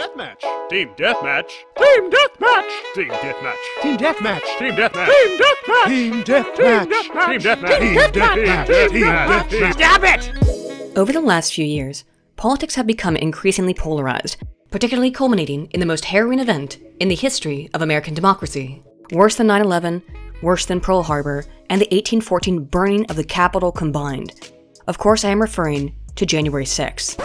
Deathmatch. Team Deathmatch. Team Deathmatch. Team Deathmatch. Team Deathmatch. Team Deathmatch. Team Deathmatch. Team Deathmatch. Team Deathmatch. Team Deathmatch. Stop it! Over the last few years, politics have become increasingly polarized, particularly culminating in the most harrowing event in the history of American democracy. Worse than 9/11, worse than Pearl Harbor, and the 1814 burning of the Capitol combined. Of course, I am referring to January 6th.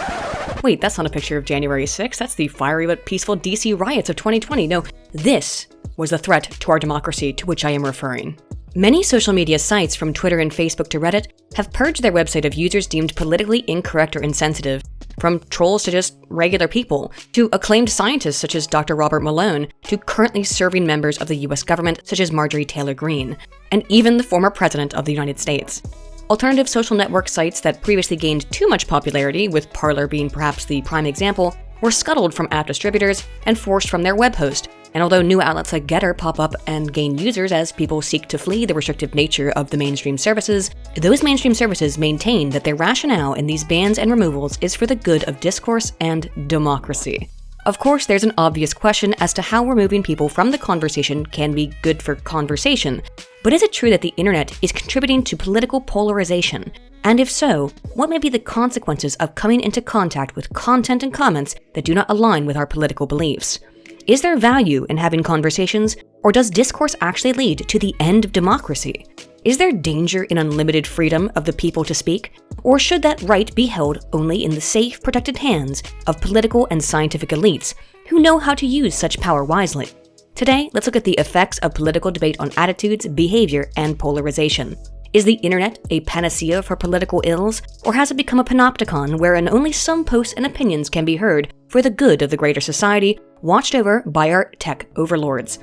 Wait, that's not a picture of January 6th, that's the fiery but peaceful DC riots of 2020. No, this was the threat to our democracy to which I am referring. Many social media sites, from Twitter and Facebook to Reddit, have purged their website of users deemed politically incorrect or insensitive, from trolls to just regular people, to acclaimed scientists such as Dr. Robert Malone, to currently serving members of the US government such as Marjorie Taylor Greene, and even the former president of the United States. Alternative social network sites that previously gained too much popularity, with Parler being perhaps the prime example, were scuttled from app distributors and forced from their web host. And although new outlets like Getter pop up and gain users as people seek to flee the restrictive nature of the mainstream services, those mainstream services maintain that their rationale in these bans and removals is for the good of discourse and democracy. Of course, there's an obvious question as to how removing people from the conversation can be good for conversation. But is it true that the internet is contributing to political polarization? And if so, what may be the consequences of coming into contact with content and comments that do not align with our political beliefs? Is there value in having conversations, or does discourse actually lead to the end of democracy? Is there danger in unlimited freedom of the people to speak? Or should that right be held only in the safe, protected hands of political and scientific elites who know how to use such power wisely? Today, let's look at the effects of political debate on attitudes, behavior, and polarization. Is the internet a panacea for political ills, or has it become a panopticon wherein only some posts and opinions can be heard for the good of the greater society, watched over by our tech overlords?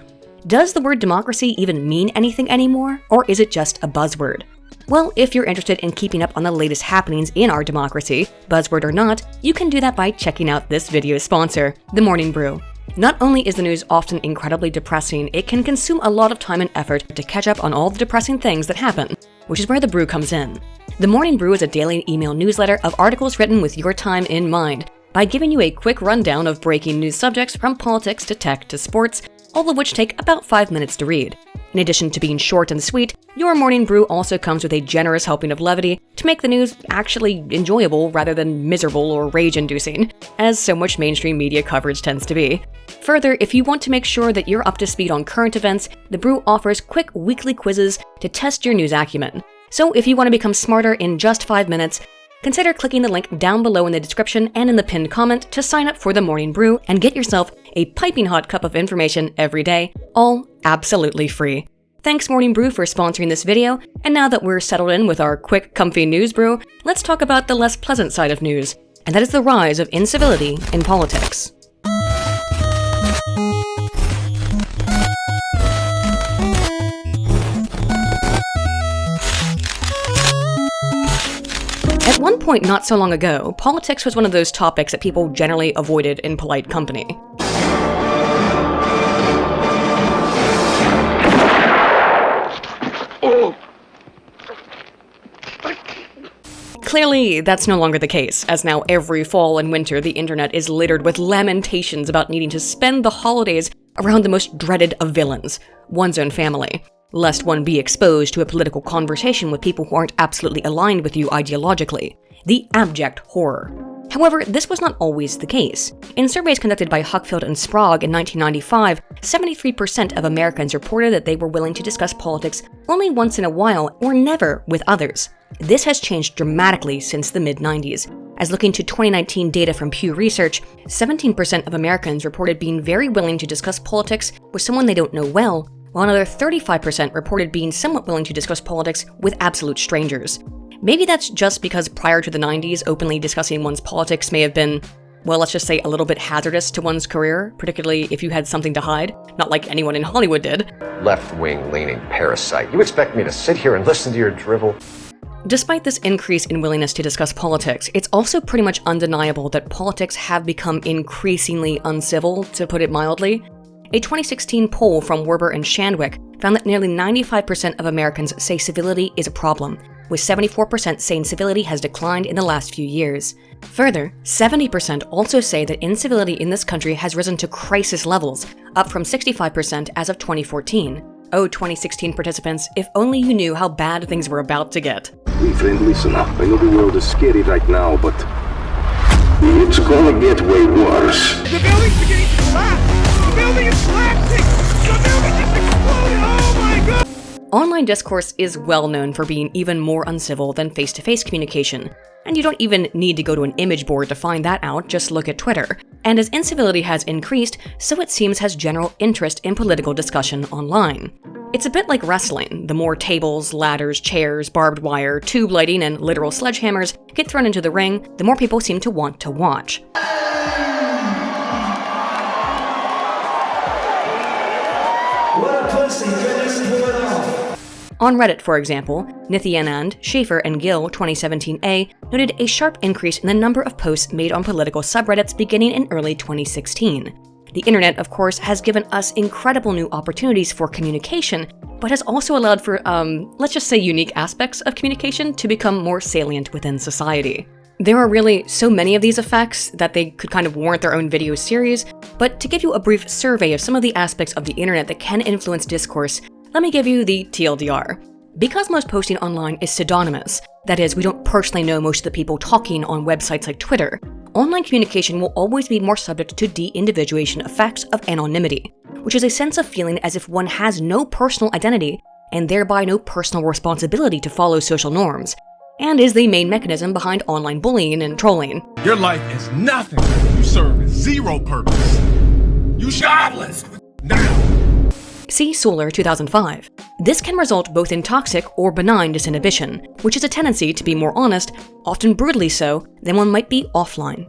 Does the word democracy even mean anything anymore, or is it just a buzzword? Well, if you're interested in keeping up on the latest happenings in our democracy, buzzword or not, you can do that by checking out this video's sponsor, The Morning Brew. Not only is the news often incredibly depressing, it can consume a lot of time and effort to catch up on all the depressing things that happen, which is where the brew comes in. The Morning Brew is a daily email newsletter of articles written with your time in mind, by giving you a quick rundown of breaking news subjects from politics to tech to sports, all of which take about 5 minutes to read. In addition to being short and sweet, your Morning Brew also comes with a generous helping of levity to make the news actually enjoyable rather than miserable or rage-inducing, as so much mainstream media coverage tends to be. Further, if you want to make sure that you're up to speed on current events, the Brew offers quick weekly quizzes to test your news acumen. So if you want to become smarter in just 5 minutes, consider clicking the link down below in the description and in the pinned comment to sign up for the Morning Brew and get yourself a piping hot cup of information every day, all absolutely free. Thanks Morning Brew for sponsoring this video, and now that we're settled in with our quick, comfy news brew, let's talk about the less pleasant side of news, and that is the rise of incivility in politics. At one point not so long ago, politics was one of those topics that people generally avoided in polite company. Clearly, that's no longer the case, as now every fall and winter the internet is littered with lamentations about needing to spend the holidays around the most dreaded of villains, one's own family, lest one be exposed to a political conversation with people who aren't absolutely aligned with you ideologically. The abject horror. However, this was not always the case. In surveys conducted by Huckfield and Sprague in 1995, 73% of Americans reported that they were willing to discuss politics only once in a while or never with others. This has changed dramatically since the mid-90s. As looking to 2019 data from Pew Research, 17% of Americans reported being very willing to discuss politics with someone they don't know well, while another 35% reported being somewhat willing to discuss politics with absolute strangers. Maybe that's just because prior to the 90s, openly discussing one's politics may have been, well, let's just say a little bit hazardous to one's career, particularly if you had something to hide, not like anyone in Hollywood did. Left-wing leaning parasite. You expect me to sit here and listen to your drivel? Despite this increase in willingness to discuss politics, it's also pretty much undeniable that politics have become increasingly uncivil, to put it mildly. A 2016 poll from Werber and Shandwick found that nearly 95% of Americans say civility is a problem, with 74% saying civility has declined in the last few years. Further, 70% also say that incivility in this country has risen to crisis levels, up from 65% as of 2014. Oh, 2016 participants, if only you knew how bad things were about to get. Hey friend, listen up. I know the world is scary right now, but it's gonna get way worse. The building's beginning to collapse! The building is collapsing! The building just exploded! Oh my god! Online discourse is well known for being even more uncivil than face-to-face communication. And you don't even need to go to an image board to find that out, just look at Twitter. And as incivility has increased, so it seems has general interest in political discussion online. It's a bit like wrestling. The more tables, ladders, chairs, barbed wire, tube lighting, and literal sledgehammers get thrown into the ring, the more people seem to want to watch. What a pussy, let's pull it off. On Reddit, for example, Nithyanand, Schaefer, and Gill 2017A noted a sharp increase in the number of posts made on political subreddits beginning in early 2016. The internet, of course, has given us incredible new opportunities for communication, but has also allowed for, let's just say unique aspects of communication to become more salient within society. There are really so many of these effects that they could kind of warrant their own video series, but to give you a brief survey of some of the aspects of the internet that can influence discourse, let me give you the TLDR. Because most posting online is pseudonymous, that is, we don't personally know most of the people talking on websites like Twitter, online communication will always be more subject to de-individuation effects of anonymity, which is a sense of feeling as if one has no personal identity and thereby no personal responsibility to follow social norms, and is the main mechanism behind online bullying and trolling. Your life is nothing. You serve zero purpose. You jobless. Now. See Solar 2005. This can result both in toxic or benign disinhibition, which is a tendency to be more honest, often brutally so, than one might be offline.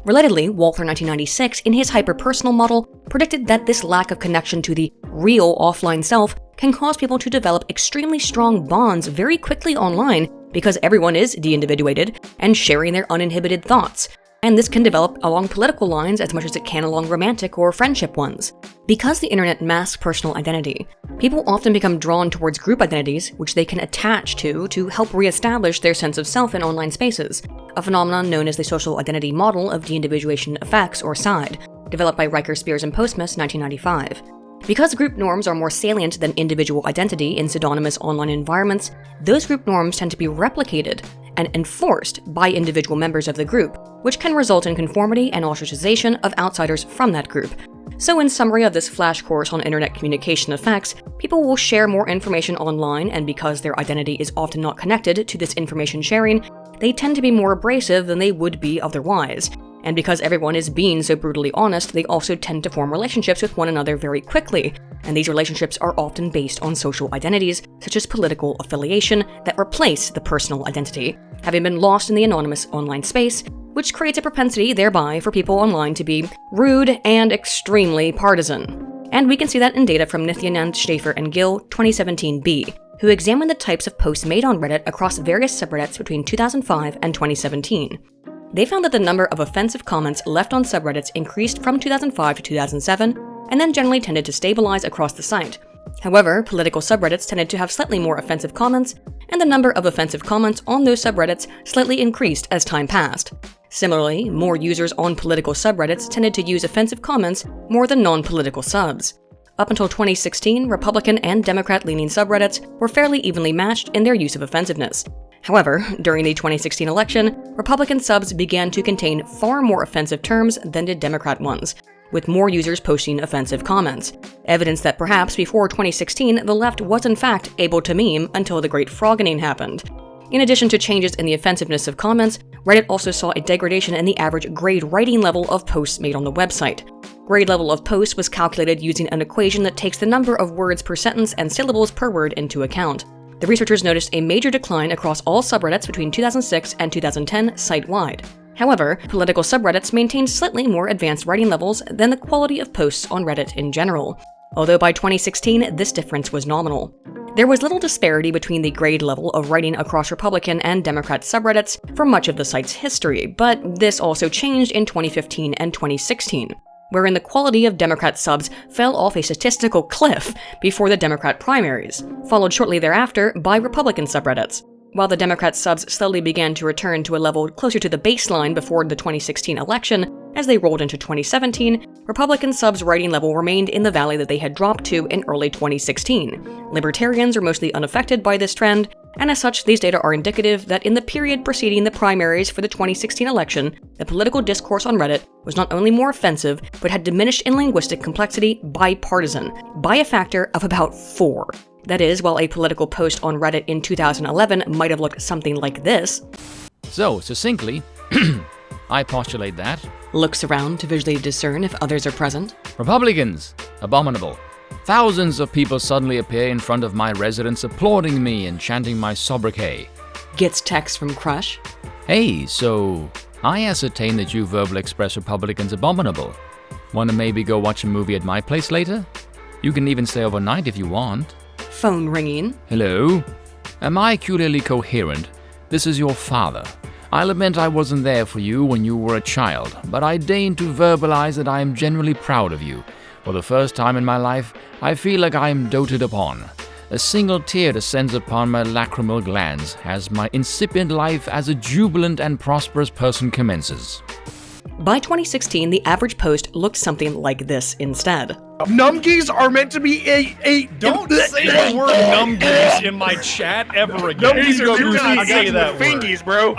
Relatedly, Walther 1996, in his hyperpersonal model, predicted that this lack of connection to the real offline self can cause people to develop extremely strong bonds very quickly online because everyone is de-individuated and sharing their uninhibited thoughts. And this can develop along political lines as much as it can along romantic or friendship ones. Because the internet masks personal identity, people often become drawn towards group identities, which they can attach to help reestablish their sense of self in online spaces, a phenomenon known as the social identity model of de-individuation effects, or SIDE, developed by Riker, Spears, and Postmus, 1995. Because group norms are more salient than individual identity in pseudonymous online environments, those group norms tend to be replicated and enforced by individual members of the group, which can result in conformity and ostracization of outsiders from that group. So in summary of this flash course on internet communication effects, people will share more information online, and because their identity is often not connected to this information sharing, they tend to be more abrasive than they would be otherwise. And because everyone is being so brutally honest, they also tend to form relationships with one another very quickly, and these relationships are often based on social identities, such as political affiliation, that replace the personal identity, having been lost in the anonymous online space, which creates a propensity thereby for people online to be rude and extremely partisan. And we can see that in data from Nithyanand, Schaefer, and Gill 2017b, who examined the types of posts made on Reddit across various subreddits between 2005 and 2017. They found that the number of offensive comments left on subreddits increased from 2005 to 2007, and then generally tended to stabilize across the site. However, political subreddits tended to have slightly more offensive comments, and the number of offensive comments on those subreddits slightly increased as time passed. Similarly, more users on political subreddits tended to use offensive comments more than non-political subs. Up until 2016, Republican and Democrat-leaning subreddits were fairly evenly matched in their use of offensiveness. However, during the 2016 election, Republican subs began to contain far more offensive terms than did Democrat ones, with more users posting offensive comments, evidence that perhaps before 2016 the left was in fact able to meme until the Great Froggening happened. In addition to changes in the offensiveness of comments, Reddit also saw a degradation in the average grade writing level of posts made on the website. Grade level of posts was calculated using an equation that takes the number of words per sentence and syllables per word into account. The researchers noticed a major decline across all subreddits between 2006 and 2010 site-wide. However, political subreddits maintained slightly more advanced writing levels than the quality of posts on Reddit in general, although by 2016 this difference was nominal. There was little disparity between the grade level of writing across Republican and Democrat subreddits for much of the site's history, but this also changed in 2015 and 2016. wherein the quality of Democrat subs fell off a statistical cliff before the Democrat primaries, followed shortly thereafter by Republican subreddits. While the Democrat subs slowly began to return to a level closer to the baseline before the 2016 election, as they rolled into 2017, Republican subs' writing level remained in the valley that they had dropped to in early 2016. Libertarians are mostly unaffected by this trend, and as such, these data are indicative that in the period preceding the primaries for the 2016 election, the political discourse on Reddit was not only more offensive, but had diminished in linguistic complexity bipartisan, by a factor of about 4. That is, while a political post on Reddit in 2011 might have looked something like this. So, succinctly, I postulate that Looks around to visually discern if others are present. Republicans, abominable. Thousands of people suddenly appear in front of my residence applauding me and chanting my sobriquet. Gets text from Crush. Hey, so I ascertain that you verbally express Republicans abominable. Wanna maybe go watch a movie at my place later? You can even stay overnight if you want. Phone ringing. Hello? Am I clearly coherent? This is your father. I'll admit I wasn't there for you when you were a child, but I deign to verbalize that I am genuinely proud of you. For the first time in my life, I feel like I am doted upon. A single tear descends upon my lacrimal glands as my incipient life as a jubilant and prosperous person commences. By 2016, the average post looked something like this instead. Numgies are meant to be Don't say the word numgies in my chat ever again. Numgies are Do not say that word. fingies, bro.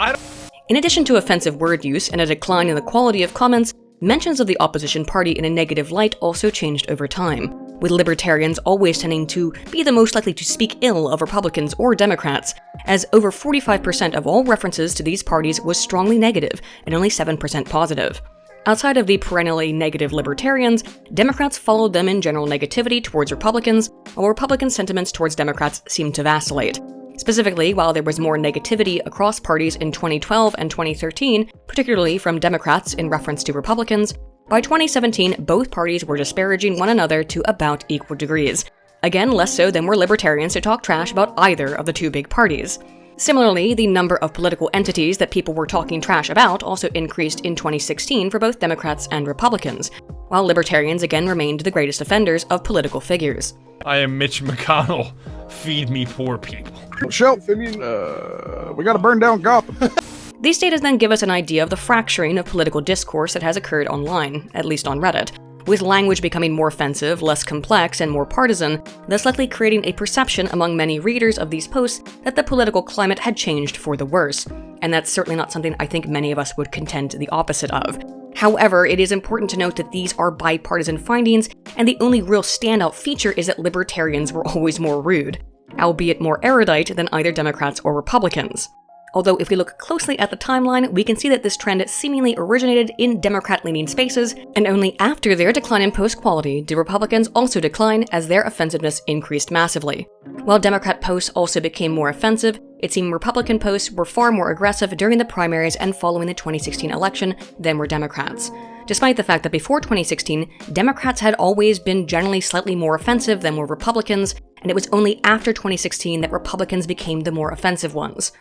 In addition to offensive word use and a decline in the quality of comments, mentions of the opposition party in a negative light also changed over time, with libertarians always tending to be the most likely to speak ill of Republicans or Democrats, as over 45% of all references to these parties was strongly negative and only 7% positive. Outside of the perennially negative libertarians, Democrats followed them in general negativity towards Republicans, while Republican sentiments towards Democrats seemed to vacillate. Specifically, while there was more negativity across parties in 2012 and 2013, particularly from Democrats in reference to Republicans, by 2017, both parties were disparaging one another to about equal degrees. Again, less so than were libertarians to talk trash about either of the two big parties. Similarly, the number of political entities that people were talking trash about also increased in 2016 for both Democrats and Republicans, while libertarians again remained the greatest offenders of political figures. I am Mitch McConnell. Feed me poor people. Shelf, we gotta burn down Gotham. These data then give us an idea of the fracturing of political discourse that has occurred online, at least on Reddit, with language becoming more offensive, less complex, and more partisan, thus likely creating a perception among many readers of these posts that the political climate had changed for the worse, and that's certainly not something I think many of us would contend the opposite of. However, it is important to note that these are bipartisan findings, and the only real standout feature is that libertarians were always more rude, albeit more erudite than either Democrats or Republicans. Although if we look closely at the timeline, we can see that this trend seemingly originated in Democrat-leaning spaces, and only after their decline in post quality did Republicans also decline as their offensiveness increased massively. While Democrat posts also became more offensive, it seemed Republican posts were far more aggressive during the primaries and following the 2016 election than were Democrats. Despite the fact that before 2016, Democrats had always been generally slightly more offensive than were Republicans, and it was only after 2016 that Republicans became the more offensive ones.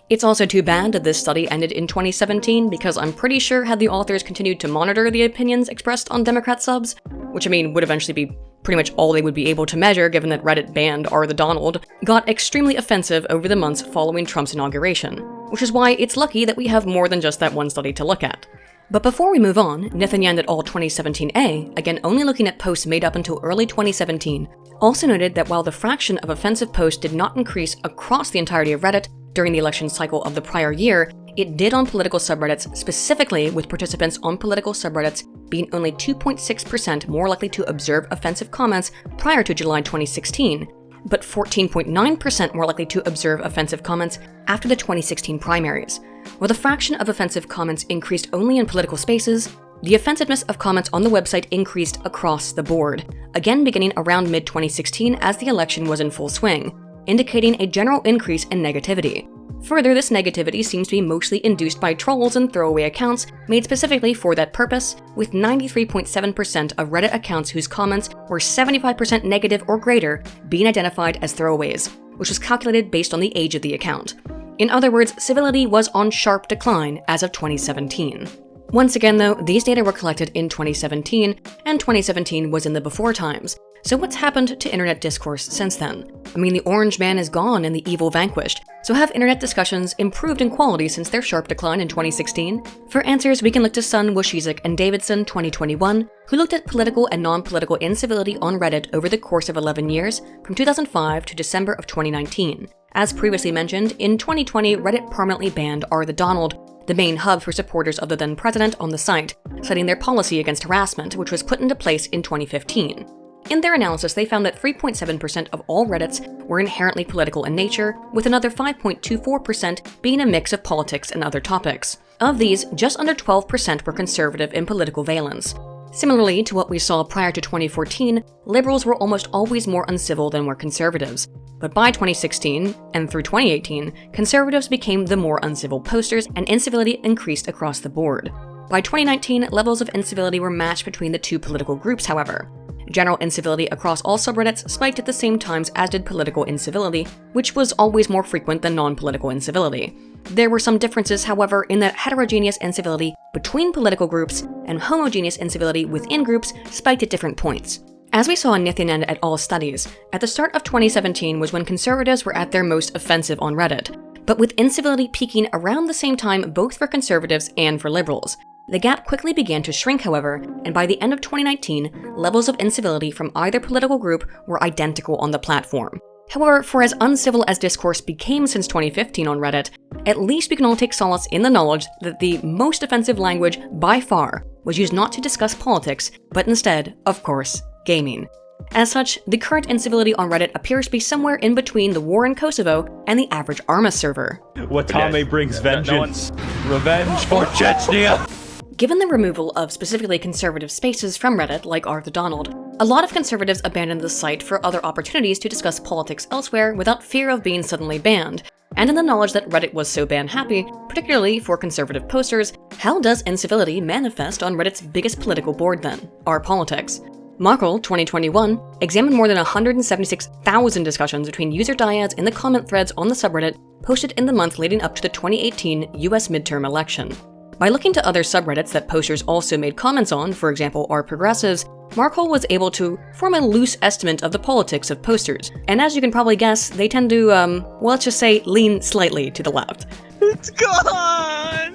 It's also too bad that this study ended in 2017, because I'm pretty sure had the authors continued to monitor the opinions expressed on Democrat subs, which would eventually be pretty much all they would be able to measure given that Reddit banned R the Donald, got extremely offensive over the months following Trump's inauguration, which is why it's lucky that we have more than just that one study to look at. But before we move on, Nathan et al. 2017a, again only looking at posts made up until early 2017, also noted that while the fraction of offensive posts did not increase across the entirety of Reddit during the election cycle of the prior year, it did on political subreddits, specifically with participants on political subreddits being only 2.6% more likely to observe offensive comments prior to July 2016, but 14.9% more likely to observe offensive comments after the 2016 primaries. While the fraction of offensive comments increased only in political spaces, the offensiveness of comments on the website increased across the board, again beginning around mid-2016 as the election was in full swing, indicating a general increase in negativity. Further, this negativity seems to be mostly induced by trolls and throwaway accounts made specifically for that purpose, with 93.7% of Reddit accounts whose comments were 75% negative or greater being identified as throwaways, which was calculated based on the age of the account. In other words, civility was on sharp decline as of 2017. Once again though, these data were collected in 2017, and 2017 was in the before times. So what's happened to internet discourse since then? I mean, the orange man is gone and the evil vanquished. So have internet discussions improved in quality since their sharp decline in 2016? For answers, we can look to Sun, Wojcicki, and Davidson 2021, who looked at political and non-political incivility on Reddit over the course of 11 years, from 2005 to December of 2019. As previously mentioned, in 2020, Reddit permanently banned R. the Donald, the main hub for supporters of the then president on the site, citing their policy against harassment, which was put into place in 2015. In their analysis, they found that 3.7% of all Reddits were inherently political in nature, with another 5.24% being a mix of politics and other topics. Of these, just under 12% were conservative in political valence. Similarly to what we saw prior to 2014, liberals were almost always more uncivil than were conservatives. But by 2016, and through 2018, conservatives became the more uncivil posters, and incivility increased across the board. By 2019, levels of incivility were matched between the two political groups, however. General incivility across all subreddits spiked at the same times as did political incivility, which was always more frequent than non-political incivility. There were some differences, however, in that heterogeneous incivility between political groups and homogeneous incivility within groups spiked at different points. As we saw in Nityanand et al. Studies, at the start of 2017 was when conservatives were at their most offensive on Reddit, but with incivility peaking around the same time both for conservatives and for liberals. The gap quickly began to shrink, however, and by the end of 2019, levels of incivility from either political group were identical on the platform. However, for as uncivil as discourse became since 2015 on Reddit, at least we can all take solace in the knowledge that the most offensive language, by far, was used not to discuss politics, but instead, of course, gaming. As such, the current incivility on Reddit appears to be somewhere in between the war in Kosovo and the average Arma server. Watame brings vengeance. Revenge for Chechnya! Given the removal of specifically conservative spaces from Reddit, like R. the Donald, a lot of conservatives abandoned the site for other opportunities to discuss politics elsewhere without fear of being suddenly banned. And in the knowledge that Reddit was so ban-happy, particularly for conservative posters, how does incivility manifest on Reddit's biggest political board then, R Politics? Markle 2021 examined more than 176,000 discussions between user dyads in the comment threads on the subreddit posted in the month leading up to the 2018 US midterm election. By looking to other subreddits that posters also made comments on, for example R Progressives, Markle was able to form a loose estimate of the politics of posters. And as you can probably guess, they tend to, well, let's just say, lean slightly to the left. It's gone!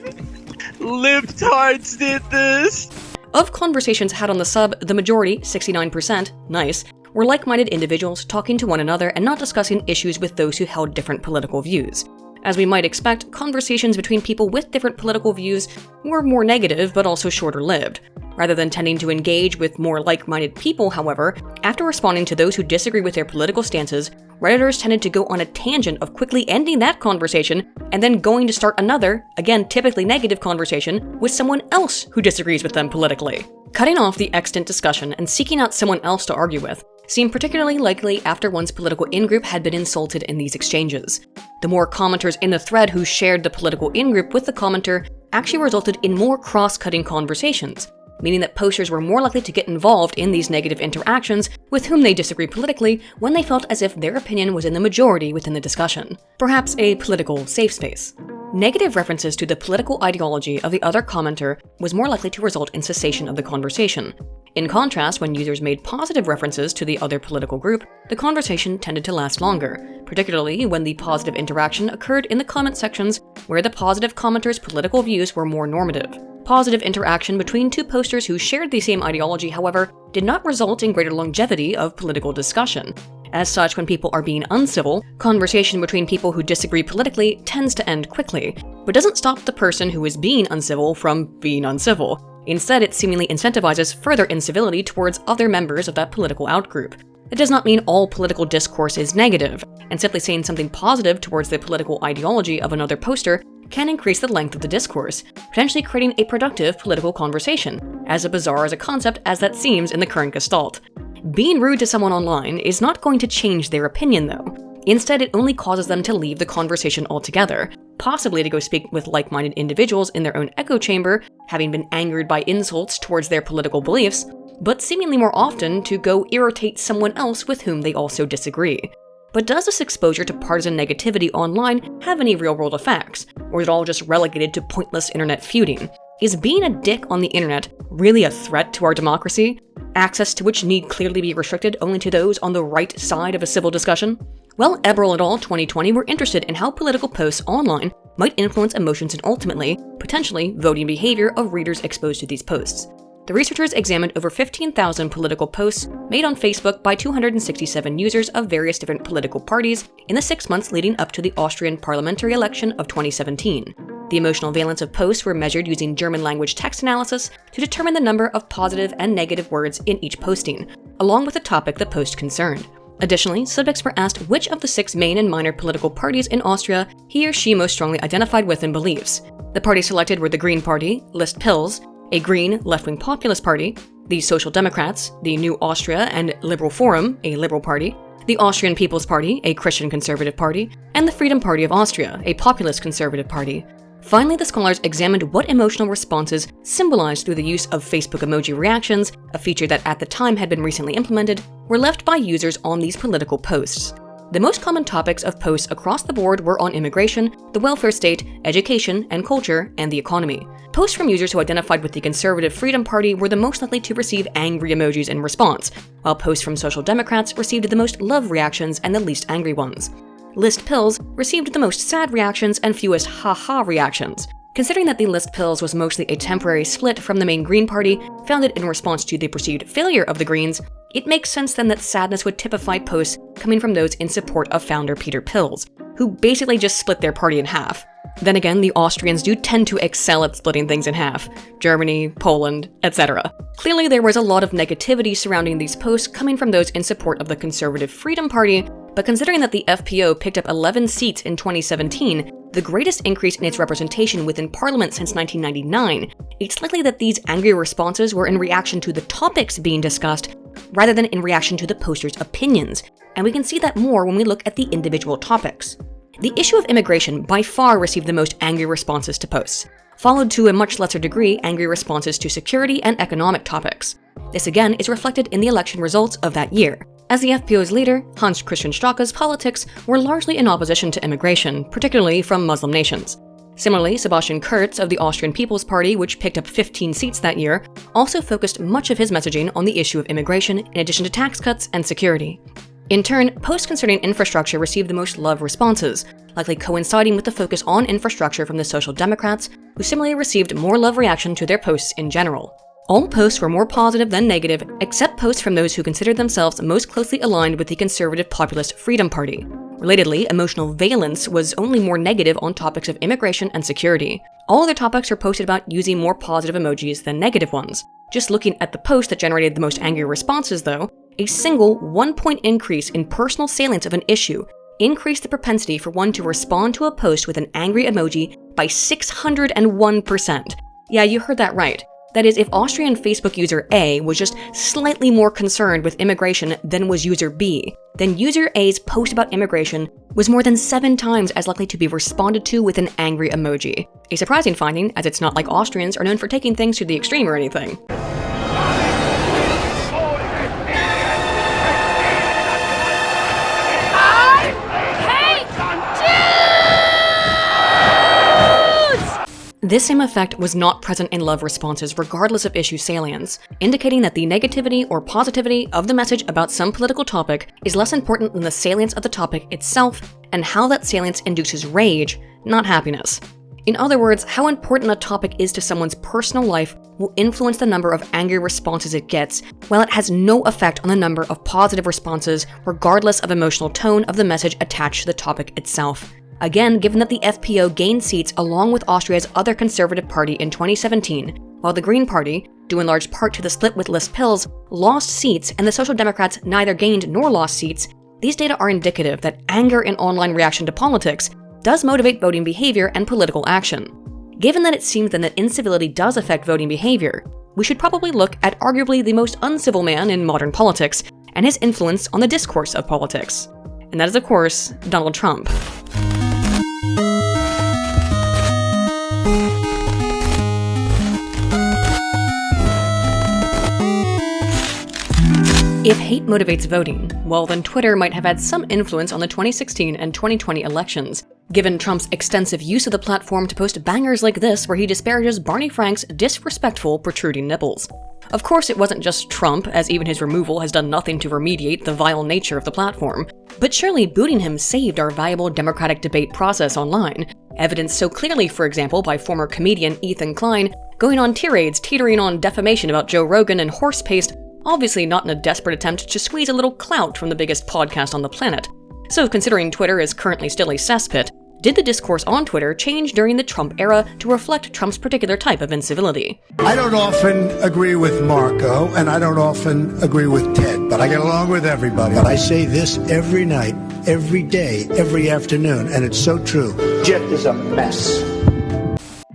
Libtards did this! Of conversations had on the sub, the majority, 69%, nice, were like-minded individuals talking to one another and not discussing issues with those who held different political views. As we might expect, conversations between people with different political views were more negative but also shorter-lived. Rather than tending to engage with more like-minded people, however, after responding to those who disagree with their political stances, Redditors tended to go on a tangent of quickly ending that conversation and then going to start another, again typically negative conversation, with someone else who disagrees with them politically. Cutting off the extant discussion and seeking out someone else to argue with seemed particularly likely after one's political in-group had been insulted in these exchanges. The more commenters in the thread who shared the political in-group with the commenter actually resulted in more cross-cutting conversations, meaning that posters were more likely to get involved in these negative interactions with whom they disagree politically when they felt as if their opinion was in the majority within the discussion. Perhaps a political safe space. Negative references to the political ideology of the other commenter was more likely to result in cessation of the conversation. In contrast, when users made positive references to the other political group, the conversation tended to last longer, particularly when the positive interaction occurred in the comment sections where the positive commenter's political views were more normative. Positive interaction between two posters who shared the same ideology, however, did not result in greater longevity of political discussion. As such, when people are being uncivil, conversation between people who disagree politically tends to end quickly, but doesn't stop the person who is being uncivil from being uncivil. Instead, it seemingly incentivizes further incivility towards other members of that political outgroup. It does not mean all political discourse is negative, and simply saying something positive towards the political ideology of another poster can increase the length of the discourse, potentially creating a productive political conversation, as bizarre as a concept as that seems in the current gestalt. Being rude to someone online is not going to change their opinion, though. Instead, it only causes them to leave the conversation altogether, possibly to go speak with like-minded individuals in their own echo chamber, having been angered by insults towards their political beliefs, but seemingly more often to go irritate someone else with whom they also disagree. But does this exposure to partisan negativity online have any real-world effects, or is it all just relegated to pointless internet feuding? Is being a dick on the internet really a threat to our democracy? Access to which need clearly be restricted only to those on the right side of a civil discussion? Well, Eberl et al. 2020 were interested in how political posts online might influence emotions and ultimately, potentially, voting behavior of readers exposed to these posts. The researchers examined over 15,000 political posts made on Facebook by 267 users of various different political parties in the 6 months leading up to the Austrian parliamentary election of 2017. The emotional valence of posts were measured using German language text analysis to determine the number of positive and negative words in each posting, along with the topic the post concerned. Additionally, subjects were asked which of the 6 main and minor political parties in Austria he or she most strongly identified with and believes. The parties selected were the Green Party, List Pils, a Green left-wing populist party, the Social Democrats, the New Austria and Liberal Forum, a liberal party, the Austrian People's Party, a Christian conservative party, and the Freedom Party of Austria, a populist conservative party. Finally, the scholars examined what emotional responses symbolized through the use of Facebook emoji reactions, a feature that at the time had been recently implemented, were left by users on these political posts. The most common topics of posts across the board were on immigration, the welfare state, education and culture, and the economy. Posts from users who identified with the Conservative Freedom Party were the most likely to receive angry emojis in response, while posts from Social Democrats received the most love reactions and the least angry ones. List Pils received the most sad reactions and fewest ha-ha reactions. Considering that the List Pils was mostly a temporary split from the main Green Party, founded in response to the perceived failure of the Greens, it makes sense then that sadness would typify posts coming from those in support of founder Peter Pils, who basically just split their party in half. Then again, the Austrians do tend to excel at splitting things in half. Germany, Poland, etc. Clearly there was a lot of negativity surrounding these posts coming from those in support of the Conservative Freedom Party, but considering that the FPO picked up 11 seats in 2017, the greatest increase in its representation within Parliament since 1999, it's likely that these angry responses were in reaction to the topics being discussed, rather than in reaction to the posters' opinions, and we can see that more when we look at the individual topics. The issue of immigration by far received the most angry responses to posts, followed to a much lesser degree angry responses to security and economic topics. This again is reflected in the election results of that year, as the FPO's leader, Hans Christian Stracke's politics were largely in opposition to immigration, particularly from Muslim nations. Similarly, Sebastian Kurz of the Austrian People's Party, which picked up 15 seats that year, also focused much of his messaging on the issue of immigration in addition to tax cuts and security. In turn, posts concerning infrastructure received the most love responses, likely coinciding with the focus on infrastructure from the Social Democrats, who similarly received more love reaction to their posts in general. All posts were more positive than negative, except posts from those who considered themselves most closely aligned with the Conservative Populist Freedom Party. Relatedly, emotional valence was only more negative on topics of immigration and security. All other topics were posted about using more positive emojis than negative ones. Just looking at the post that generated the most angry responses though, a single 1-point increase in personal salience of an issue increased the propensity for one to respond to a post with an angry emoji by 601%. Yeah, you heard that right. That is, if Austrian Facebook user A was just slightly more concerned with immigration than was user B, then user A's post about immigration was more than 7 times as likely to be responded to with an angry emoji. A surprising finding, as it's not like Austrians are known for taking things to the extreme or anything. This same effect was not present in love responses regardless of issue salience, indicating that the negativity or positivity of the message about some political topic is less important than the salience of the topic itself and how that salience induces rage, not happiness. In other words, how important a topic is to someone's personal life will influence the number of angry responses it gets, while it has no effect on the number of positive responses regardless of emotional tone of the message attached to the topic itself. Again, given that the FPO gained seats along with Austria's other conservative party in 2017, while the Green Party, due in large part to the split with List Pils, lost seats and the Social Democrats neither gained nor lost seats, these data are indicative that anger in online reaction to politics does motivate voting behavior and political action. Given that it seems then that incivility does affect voting behavior, we should probably look at arguably the most uncivil man in modern politics and his influence on the discourse of politics. And that is, of course, Donald Trump. If hate motivates voting, well then Twitter might have had some influence on the 2016 and 2020 elections, given Trump's extensive use of the platform to post bangers like this where he disparages Barney Frank's disrespectful protruding nipples. Of course, it wasn't just Trump, as even his removal has done nothing to remediate the vile nature of the platform. But surely booting him saved our valuable democratic debate process online, evidenced so clearly, for example, by former comedian Ethan Klein going on tirades teetering on defamation about Joe Rogan and horse paste, obviously not in a desperate attempt to squeeze a little clout from the biggest podcast on the planet. So considering Twitter is currently still a cesspit, did the discourse on Twitter change during the Trump era to reflect Trump's particular type of incivility? I don't often agree with Marco, and I don't often agree with Ted, but I get along with everybody. But I say this every night, every day, every afternoon, and it's so true. Jet is a mess.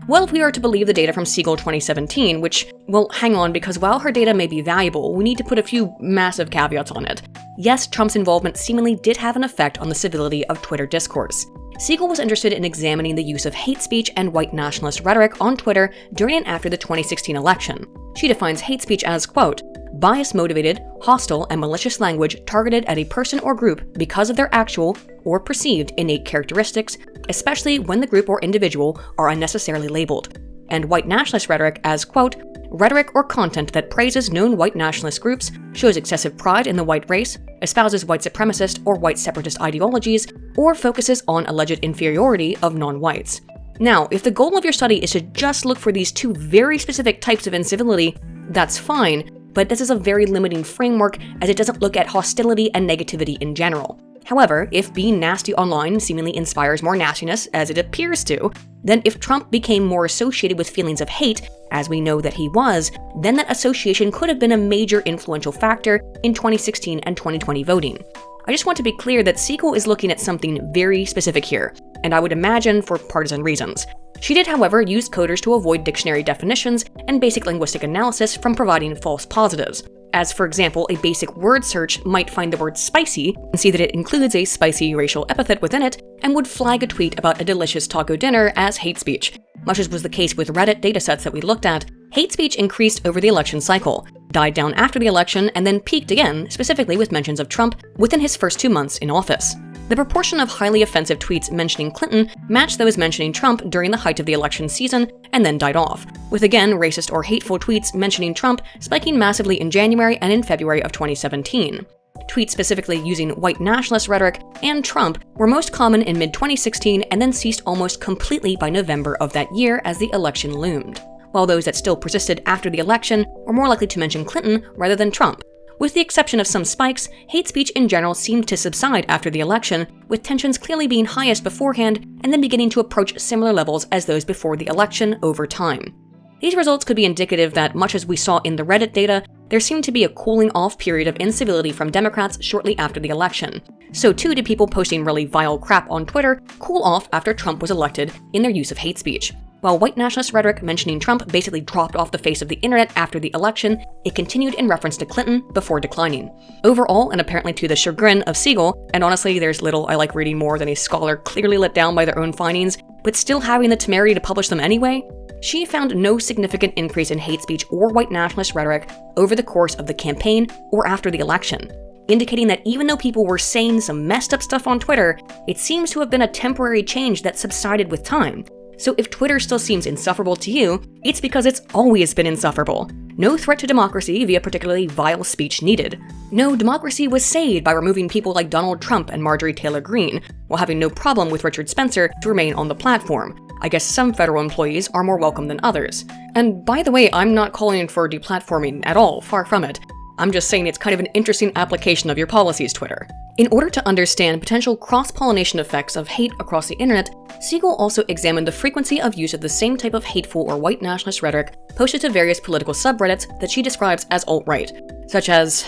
Well, if we are to believe the data from Siegel 2017, which, well, hang on, because while her data may be valuable, we need to put a few massive caveats on it. Yes, Trump's involvement seemingly did have an effect on the civility of Twitter discourse. Siegel was interested in examining the use of hate speech and white nationalist rhetoric on Twitter during and after the 2016 election. She defines hate speech as, quote, bias-motivated, hostile, and malicious language targeted at a person or group because of their actual or perceived innate characteristics, especially when the group or individual are unnecessarily labeled, and white nationalist rhetoric as, quote, rhetoric or content that praises known white nationalist groups, shows excessive pride in the white race, espouses white supremacist or white separatist ideologies, or focuses on alleged inferiority of non-whites. Now, if the goal of your study is to just look for these two very specific types of incivility, that's fine, but this is a very limiting framework as it doesn't look at hostility and negativity in general. However, if being nasty online seemingly inspires more nastiness, as it appears to, then if Trump became more associated with feelings of hate, as we know that he was, then that association could have been a major influential factor in 2016 and 2020 voting. I just want to be clear that Siegel is looking at something very specific here, and I would imagine for partisan reasons. She did, however, use coders to avoid dictionary definitions and basic linguistic analysis from providing false positives. As, for example, a basic word search might find the word spicy and see that it includes a spicy racial epithet within it, and would flag a tweet about a delicious taco dinner as hate speech. Much as was the case with Reddit datasets that we looked at, hate speech increased over the election cycle, died down after the election, and then peaked again, specifically with mentions of Trump within his first 2 months in office. The proportion of highly offensive tweets mentioning Clinton matched those mentioning Trump during the height of the election season and then died off, with again racist or hateful tweets mentioning Trump spiking massively in January and in February of 2017. Tweets specifically using white nationalist rhetoric and Trump were most common in mid-2016 and then ceased almost completely by November of that year as the election loomed, while those that still persisted after the election were more likely to mention Clinton rather than Trump. With the exception of some spikes, hate speech in general seemed to subside after the election, with tensions clearly being highest beforehand and then beginning to approach similar levels as those before the election over time. These results could be indicative that, much as we saw in the Reddit data, there seemed to be a cooling off period of incivility from Democrats shortly after the election. So too did people posting really vile crap on Twitter cool off after Trump was elected in their use of hate speech. While white nationalist rhetoric mentioning Trump basically dropped off the face of the internet after the election, it continued in reference to Clinton before declining. Overall, and apparently to the chagrin of Siegel, and honestly there's little I like reading more than a scholar clearly let down by their own findings, but still having the temerity to publish them anyway, she found no significant increase in hate speech or white nationalist rhetoric over the course of the campaign or after the election, indicating that even though people were saying some messed up stuff on Twitter, it seems to have been a temporary change that subsided with time. So if Twitter still seems insufferable to you, it's because it's always been insufferable. No threat to democracy via particularly vile speech needed. No, democracy was saved by removing people like Donald Trump and Marjorie Taylor Greene, while having no problem with Richard Spencer to remain on the platform. I guess some federal employees are more welcome than others. And by the way, I'm not calling for deplatforming at all, far from it. I'm just saying it's kind of an interesting application of your policies, Twitter. In order to understand potential cross-pollination effects of hate across the internet, Siegel also examined the frequency of use of the same type of hateful or white nationalist rhetoric posted to various political subreddits that she describes as alt-right, such as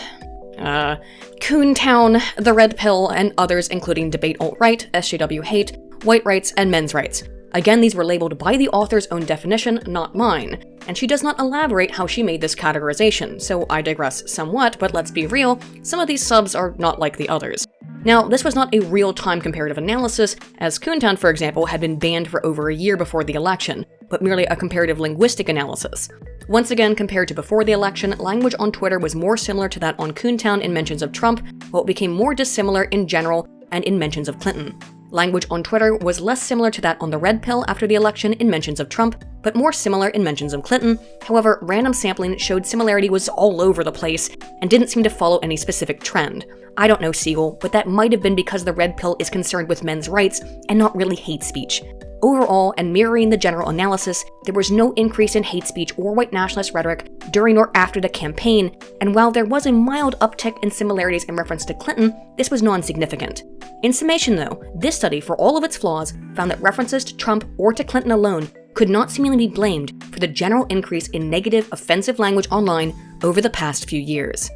Coontown, The Red Pill, and others including Debate Alt-Right, SJW Hate, White Rights, and Men's Rights. Again, these were labeled by the author's own definition, not mine, and she does not elaborate how she made this categorization, so I digress somewhat, but let's be real, some of these subs are not like the others. Now, this was not a real-time comparative analysis, as Coontown, for example, had been banned for over a year before the election, but merely a comparative linguistic analysis. Once again, compared to before the election, language on Twitter was more similar to that on Coontown in mentions of Trump, while it became more dissimilar in general and in mentions of Clinton. Language on Twitter was less similar to that on the Red Pill after the election in mentions of Trump, but more similar in mentions of Clinton. However, random sampling showed similarity was all over the place and didn't seem to follow any specific trend. I don't know, Siegel, but that might have been because the Red Pill is concerned with men's rights and not really hate speech. Overall, and mirroring the general analysis, there was no increase in hate speech or white nationalist rhetoric during or after the campaign, and while there was a mild uptick in similarities in reference to Clinton, this was non-significant. In summation though, this study, for all of its flaws, found that references to Trump or to Clinton alone could not seemingly be blamed for the general increase in negative, offensive language online over the past few years.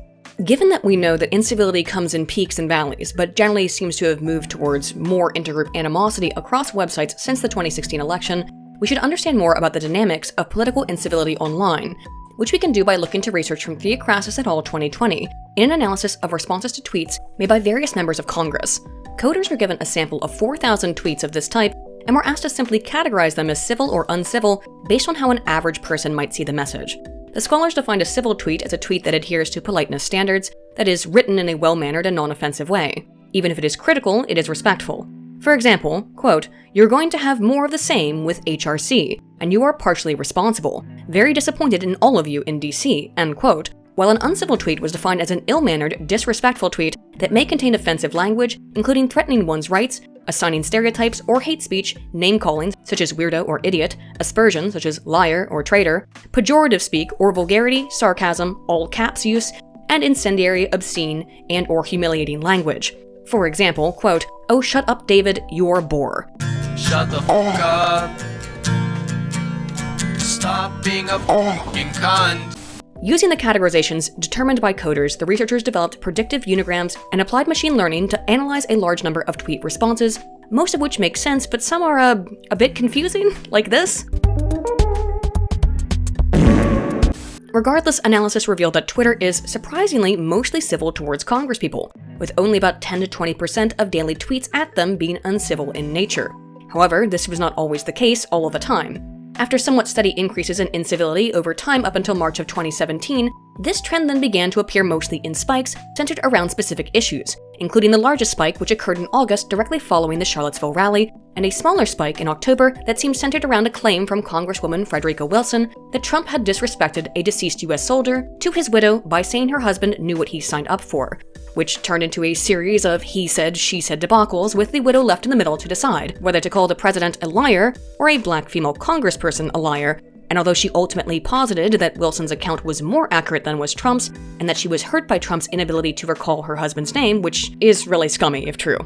Given that we know that incivility comes in peaks and valleys, but generally seems to have moved towards more intergroup animosity across websites since the 2016 election, we should understand more about the dynamics of political incivility online, which we can do by looking to research from Theocrasis et al. 2020 in an analysis of responses to tweets made by various members of Congress. Coders were given a sample of 4,000 tweets of this type and were asked to simply categorize them as civil or uncivil based on how an average person might see the message. The scholars defined a civil tweet as a tweet that adheres to politeness standards, that is, written in a well-mannered and non-offensive way. Even if it is critical, it is respectful. For example, quote, "You're going to have more of the same with HRC, and you are partially responsible. Very disappointed in all of you in DC," end quote. While an uncivil tweet was defined as an ill-mannered, disrespectful tweet that may contain offensive language, including threatening one's rights, assigning stereotypes or hate speech, name-calling, such as weirdo or idiot, aspersion, such as liar or traitor, pejorative speak or vulgarity, sarcasm, all caps use, and incendiary, obscene, and or humiliating language. For example, quote, "Oh, shut up, David, you're a bore." Shut the fuck up. Stop being a fucking cunt. Using the categorizations determined by coders, the researchers developed predictive unigrams and applied machine learning to analyze a large number of tweet responses, most of which make sense, but some are a bit confusing, like this. Regardless, analysis revealed that Twitter is surprisingly mostly civil towards Congresspeople, with only about 10 to 20% of daily tweets at them being uncivil in nature. However, this was not always the case all of the time. After somewhat steady increases in incivility over time up until March of 2017, this trend then began to appear mostly in spikes centered around specific issues, including the largest spike which occurred in August directly following the Charlottesville rally, and a smaller spike in October that seemed centered around a claim from Congresswoman Frederica Wilson that Trump had disrespected a deceased US soldier to his widow by saying her husband knew what he signed up for, which turned into a series of he said, she said debacles with the widow left in the middle to decide whether to call the president a liar or a black female congressperson a liar. And although she ultimately posited that Wilson's account was more accurate than was Trump's, and that she was hurt by Trump's inability to recall her husband's name, which is really scummy if true.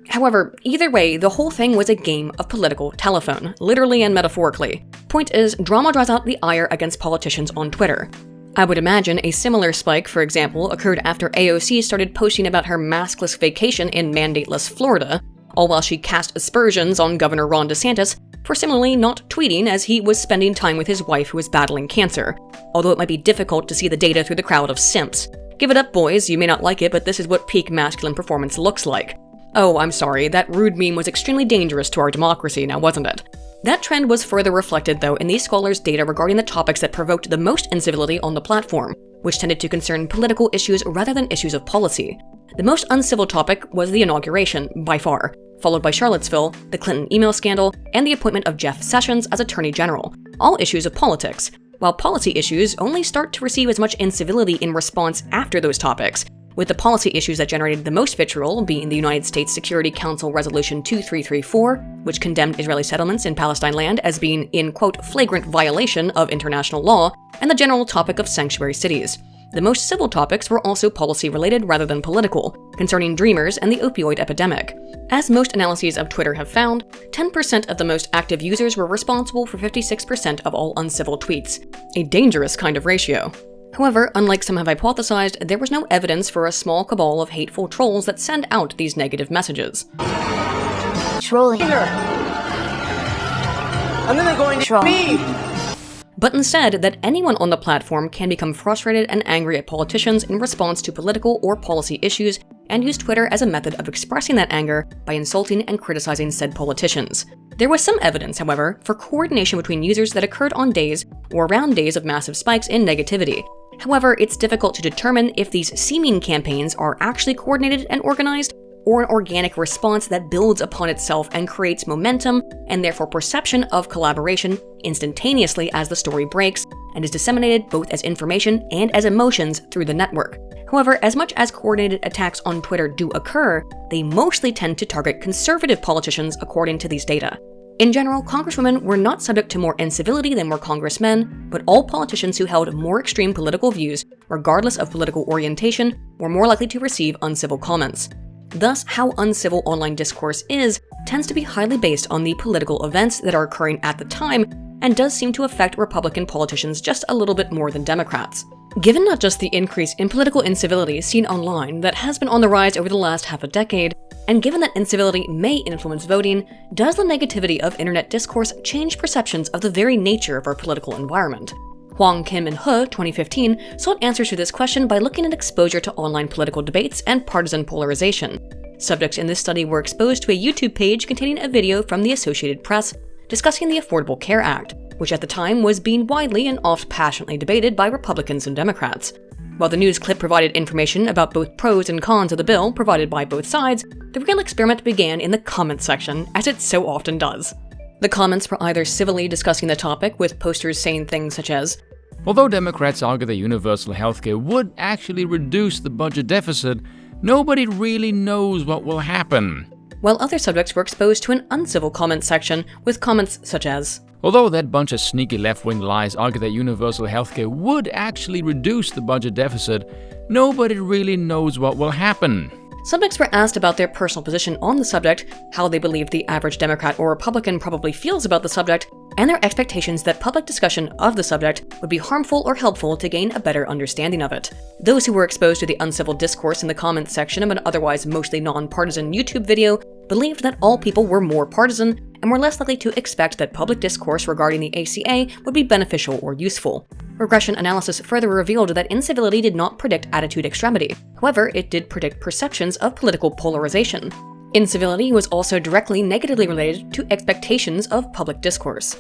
However, either way, the whole thing was a game of political telephone, literally and metaphorically. Point is, drama draws out the ire against politicians on Twitter. I would imagine a similar spike, for example, occurred after AOC started posting about her maskless vacation in mandateless Florida, all while she cast aspersions on Governor Ron DeSantis for similarly not tweeting as he was spending time with his wife who was battling cancer, although it might be difficult to see the data through the crowd of simps. Give it up, boys, you may not like it, but this is what peak masculine performance looks like. Oh, I'm sorry, that rude meme was extremely dangerous to our democracy, now wasn't it? That trend was further reflected, though, in these scholars' data regarding the topics that provoked the most incivility on the platform, which tended to concern political issues rather than issues of policy. The most uncivil topic was the inauguration, by far, followed by Charlottesville, the Clinton email scandal, and the appointment of Jeff Sessions as Attorney General, all issues of politics, while policy issues only start to receive as much incivility in response after those topics, with the policy issues that generated the most vitriol being the United States Security Council Resolution 2334, which condemned Israeli settlements in Palestine land as being in, quote, flagrant violation of international law, and the general topic of sanctuary cities. The most civil topics were also policy-related rather than political, concerning Dreamers and the opioid epidemic. As most analyses of Twitter have found, 10% of the most active users were responsible for 56% of all uncivil tweets, a dangerous kind of ratio. However, unlike some have hypothesized, there was no evidence for a small cabal of hateful trolls that send out these negative messages. Trolling. And then they're going to troll me. But instead, that anyone on the platform can become frustrated and angry at politicians in response to political or policy issues and used Twitter as a method of expressing that anger by insulting and criticizing said politicians. There was some evidence, however, for coordination between users that occurred on days or around days of massive spikes in negativity. However, it's difficult to determine if these seeming campaigns are actually coordinated and organized, or an organic response that builds upon itself and creates momentum and therefore perception of collaboration instantaneously as the story breaks and is disseminated both as information and as emotions through the network. However, as much as coordinated attacks on Twitter do occur, they mostly tend to target conservative politicians according to these data. In general, congresswomen were not subject to more incivility than were congressmen, but all politicians who held more extreme political views, regardless of political orientation, were more likely to receive uncivil comments. Thus, how uncivil online discourse is tends to be highly based on the political events that are occurring at the time and does seem to affect Republican politicians just a little bit more than Democrats. Given not just the increase in political incivility seen online that has been on the rise over the last half a decade, and given that incivility may influence voting, does the negativity of internet discourse change perceptions of the very nature of our political environment? Hwang Kim and He, 2015, sought answers to this question by looking at exposure to online political debates and partisan polarization. Subjects in this study were exposed to a YouTube page containing a video from the Associated Press discussing the Affordable Care Act, which at the time was being widely and oft passionately debated by Republicans and Democrats. While the news clip provided information about both pros and cons of the bill provided by both sides, the real experiment began in the comments section, as it so often does. The comments were either civilly discussing the topic, with posters saying things such as, "Although Democrats argue that universal healthcare would actually reduce the budget deficit, nobody really knows what will happen," while other subjects were exposed to an uncivil comments section with comments such as, "Although that bunch of sneaky left-wing lies argue that universal healthcare would actually reduce the budget deficit, nobody really knows what will happen." Subjects were asked about their personal position on the subject, how they believe the average Democrat or Republican probably feels about the subject, and their expectations that public discussion of the subject would be harmful or helpful to gain a better understanding of it. Those who were exposed to the uncivil discourse in the comments section of an otherwise mostly non-partisan YouTube video believed that all people were more partisan and were less likely to expect that public discourse regarding the ACA would be beneficial or useful. Regression analysis further revealed that incivility did not predict attitude extremity. However, it did predict perceptions of political polarization. Incivility was also directly negatively related to expectations of public discourse.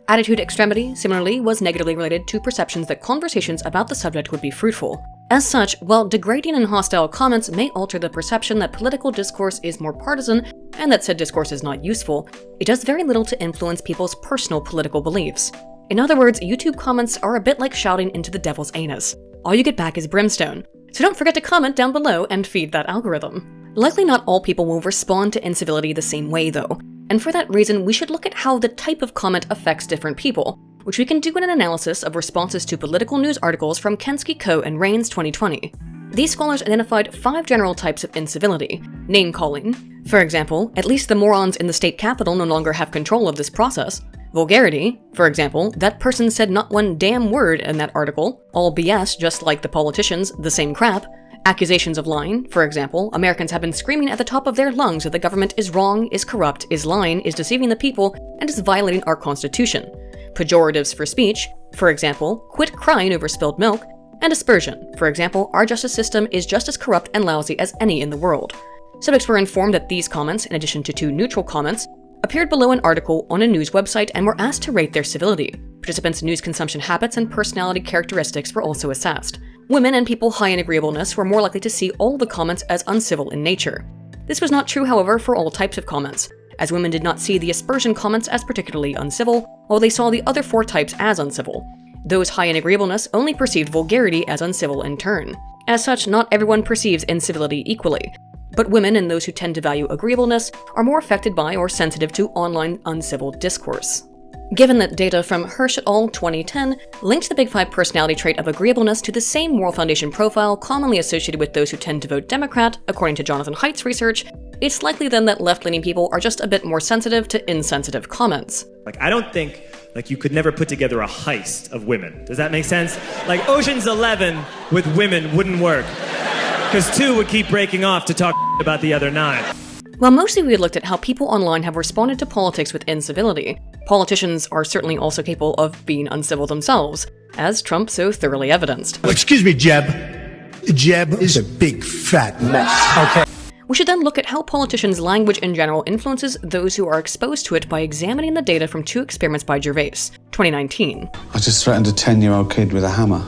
Attitude extremity, similarly, was negatively related to perceptions that conversations about the subject would be fruitful. As such, while degrading and hostile comments may alter the perception that political discourse is more partisan and that said discourse is not useful, it does very little to influence people's personal political beliefs. In other words, YouTube comments are a bit like shouting into the devil's anus. All you get back is brimstone. So don't forget to comment down below and feed that algorithm. Likely not all people will respond to incivility the same way though, and for that reason we should look at how the type of comment affects different people, which we can do in an analysis of responses to political news articles from Kensky, Coe, and Rains 2020. These scholars identified 5 general types of incivility. Name-calling. For example, at least the morons in the state capitol no longer have control of this process. Vulgarity. For example, that person said not one damn word in that article. All BS, just like the politicians, the same crap. Accusations of lying. For example, Americans have been screaming at the top of their lungs that the government is wrong, is corrupt, is lying, is deceiving the people, and is violating our Constitution. Pejoratives for speech. For example, quit crying over spilled milk. And aspersion. For example, our justice system is just as corrupt and lousy as any in the world. Subjects were informed that these comments, in addition to 2 neutral comments, appeared below an article on a news website and were asked to rate their civility. Participants' news consumption habits and personality characteristics were also assessed. Women and people high in agreeableness were more likely to see all the comments as uncivil in nature. This was not true, however, for all types of comments, as women did not see the aspersion comments as particularly uncivil, while they saw the other 4 types as uncivil. Those high in agreeableness only perceived vulgarity as uncivil in turn. As such, not everyone perceives incivility equally, but women and those who tend to value agreeableness are more affected by or sensitive to online uncivil discourse. Given that data from Hirsch et al. 2010 linked the Big 5 personality trait of agreeableness to the same Moral Foundation profile commonly associated with those who tend to vote Democrat, according to Jonathan Haidt's research, it's likely then that left-leaning people are just a bit more sensitive to insensitive comments. I don't think you could never put together a heist of women. Does that make sense? Ocean's 11 with women wouldn't work, because 2 would keep breaking off to talk about the other 9. While mostly we had looked at how people online have responded to politics with incivility, politicians are certainly also capable of being uncivil themselves, as Trump so thoroughly evidenced. Excuse me, Jeb. Jeb is a big fat mess. Okay. We should then look at how politicians' language in general influences those who are exposed to it by examining the data from 2 experiments by Gervais, 2019. I just threatened a 10-year-old kid with a hammer.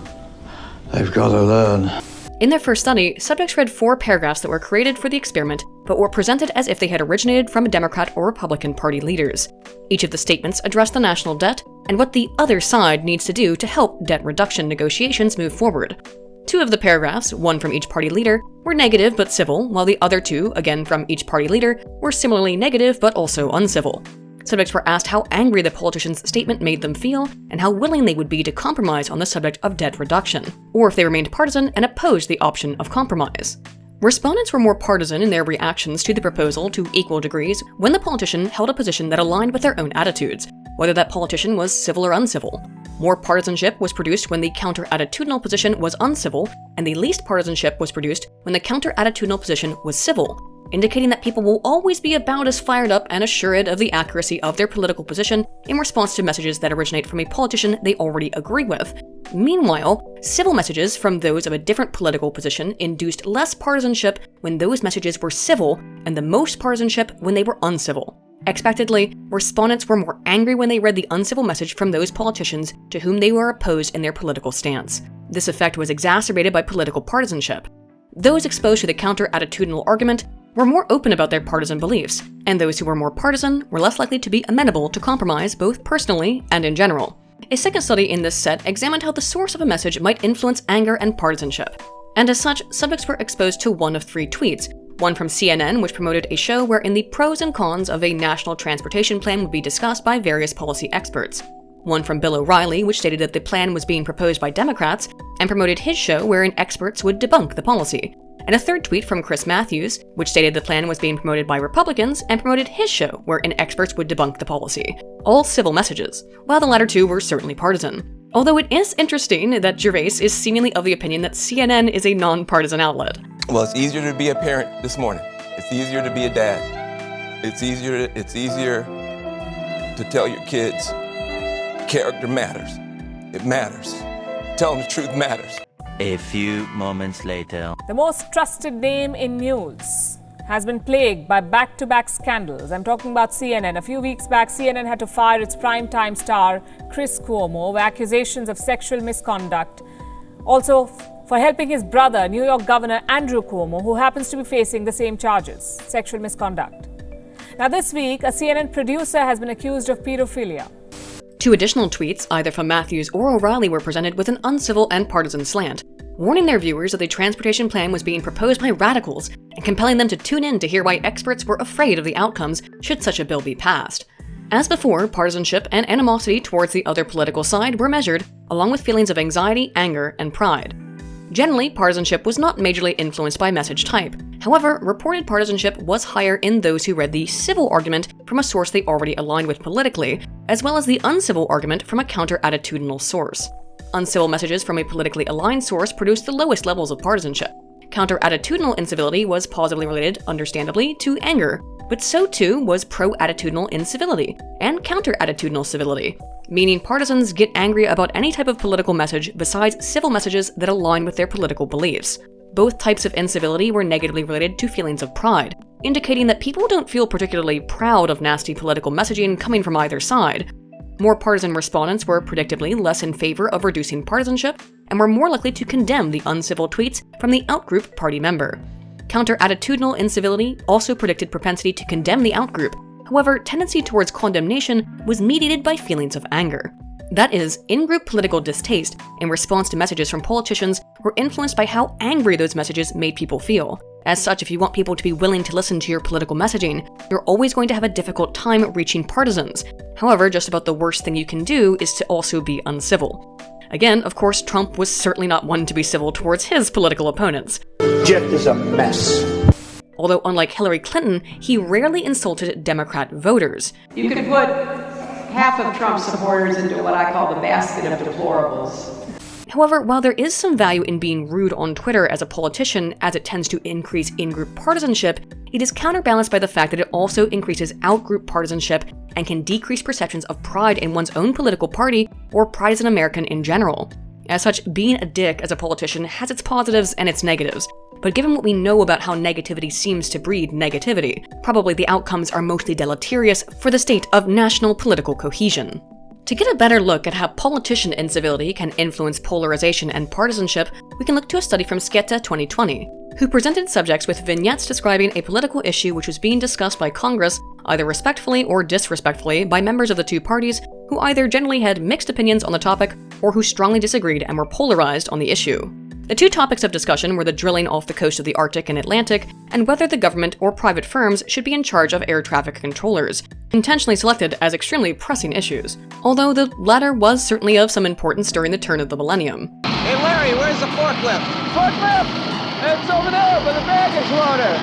They've got to learn. In their first study, subjects read 4 paragraphs that were created for the experiment, but were presented as if they had originated from Democrat or Republican Party leaders. Each of the statements addressed the national debt and what the other side needs to do to help debt reduction negotiations move forward. 2 of the paragraphs, one from each party leader, were negative but civil, while the other 2, again from each party leader, were similarly negative but also uncivil. Subjects were asked how angry the politician's statement made them feel, and how willing they would be to compromise on the subject of debt reduction, or if they remained partisan and opposed the option of compromise. Respondents were more partisan in their reactions to the proposal to equal degrees when the politician held a position that aligned with their own attitudes, whether that politician was civil or uncivil. More partisanship was produced when the counter-attitudinal position was uncivil, and the least partisanship was produced when the counter-attitudinal position was civil, indicating that people will always be about as fired up and assured of the accuracy of their political position in response to messages that originate from a politician they already agree with. Meanwhile, civil messages from those of a different political position induced less partisanship when those messages were civil, and the most partisanship when they were uncivil. Expectedly, respondents were more angry when they read the uncivil message from those politicians to whom they were opposed in their political stance. This effect was exacerbated by political partisanship. Those exposed to the counter-attitudinal argument were more open about their partisan beliefs, and those who were more partisan were less likely to be amenable to compromise both personally and in general. A second study in this set examined how the source of a message might influence anger and partisanship. And as such, subjects were exposed to one of 3 tweets, one from CNN, which promoted a show wherein the pros and cons of a national transportation plan would be discussed by various policy experts. One from Bill O'Reilly, which stated that the plan was being proposed by Democrats, and promoted his show wherein experts would debunk the policy. And a third tweet from Chris Matthews, which stated the plan was being promoted by Republicans and promoted his show wherein experts would debunk the policy. All civil messages, while the latter 2 were certainly partisan. Although it is interesting that Gervais is seemingly of the opinion that CNN is a non-partisan outlet. Well, it's easier to be a parent this morning. It's easier to be a dad. It's easier to tell your kids character matters. It matters. Telling the truth matters. A few moments later. The most trusted name in news has been plagued by back-to-back scandals. I'm talking about CNN. A few weeks back, CNN had to fire its primetime star, Chris Cuomo, over accusations of sexual misconduct. Also, for helping his brother, New York Governor Andrew Cuomo, who happens to be facing the same charges, sexual misconduct. Now this week, a CNN producer has been accused of pedophilia. 2 additional tweets, either from Matthews or O'Reilly, were presented with an uncivil and partisan slant, warning their viewers that the transportation plan was being proposed by radicals and compelling them to tune in to hear why experts were afraid of the outcomes should such a bill be passed. As before, partisanship and animosity towards the other political side were measured, along with feelings of anxiety, anger, and pride. Generally, partisanship was not majorly influenced by message type. However, reported partisanship was higher in those who read the civil argument from a source they already aligned with politically, as well as the uncivil argument from a counter-attitudinal source. Uncivil messages from a politically aligned source produced the lowest levels of partisanship. Counter-attitudinal incivility was positively related, understandably, to anger, but so too was pro-attitudinal incivility and counter-attitudinal civility, meaning partisans get angry about any type of political message besides civil messages that align with their political beliefs. Both types of incivility were negatively related to feelings of pride, indicating that people don't feel particularly proud of nasty political messaging coming from either side. More partisan respondents were predictably less in favor of reducing partisanship and were more likely to condemn the uncivil tweets from the outgroup party member. Counter-attitudinal incivility also predicted propensity to condemn the outgroup. However, tendency towards condemnation was mediated by feelings of anger. That is, in-group political distaste in response to messages from politicians were influenced by how angry those messages made people feel. As such, if you want people to be willing to listen to your political messaging, you're always going to have a difficult time reaching partisans. However, just about the worst thing you can do is to also be uncivil. Again, of course, Trump was certainly not one to be civil towards his political opponents. Jeff is a mess. Although unlike Hillary Clinton, he rarely insulted Democrat voters. You could put half of Trump's supporters into what I call the basket of deplorables. However, while there is some value in being rude on Twitter as a politician, as it tends to increase in-group partisanship, it is counterbalanced by the fact that it also increases out-group partisanship and can decrease perceptions of pride in one's own political party or pride as an American in general. As such, being a dick as a politician has its positives and its negatives. But given what we know about how negativity seems to breed negativity, probably the outcomes are mostly deleterious for the state of national political cohesion. To get a better look at how politician incivility can influence polarization and partisanship, we can look to a study from Sketa 2020, who presented subjects with vignettes describing a political issue which was being discussed by Congress, either respectfully or disrespectfully, by members of the two parties who either generally had mixed opinions on the topic or who strongly disagreed and were polarized on the issue. The two topics of discussion were the drilling off the coast of the Arctic and Atlantic, and whether the government or private firms should be in charge of air traffic controllers, intentionally selected as extremely pressing issues, although the latter was certainly of some importance during the turn of the millennium. Hey Larry, where's the forklift? Forklift! It's over there by the baggage loader!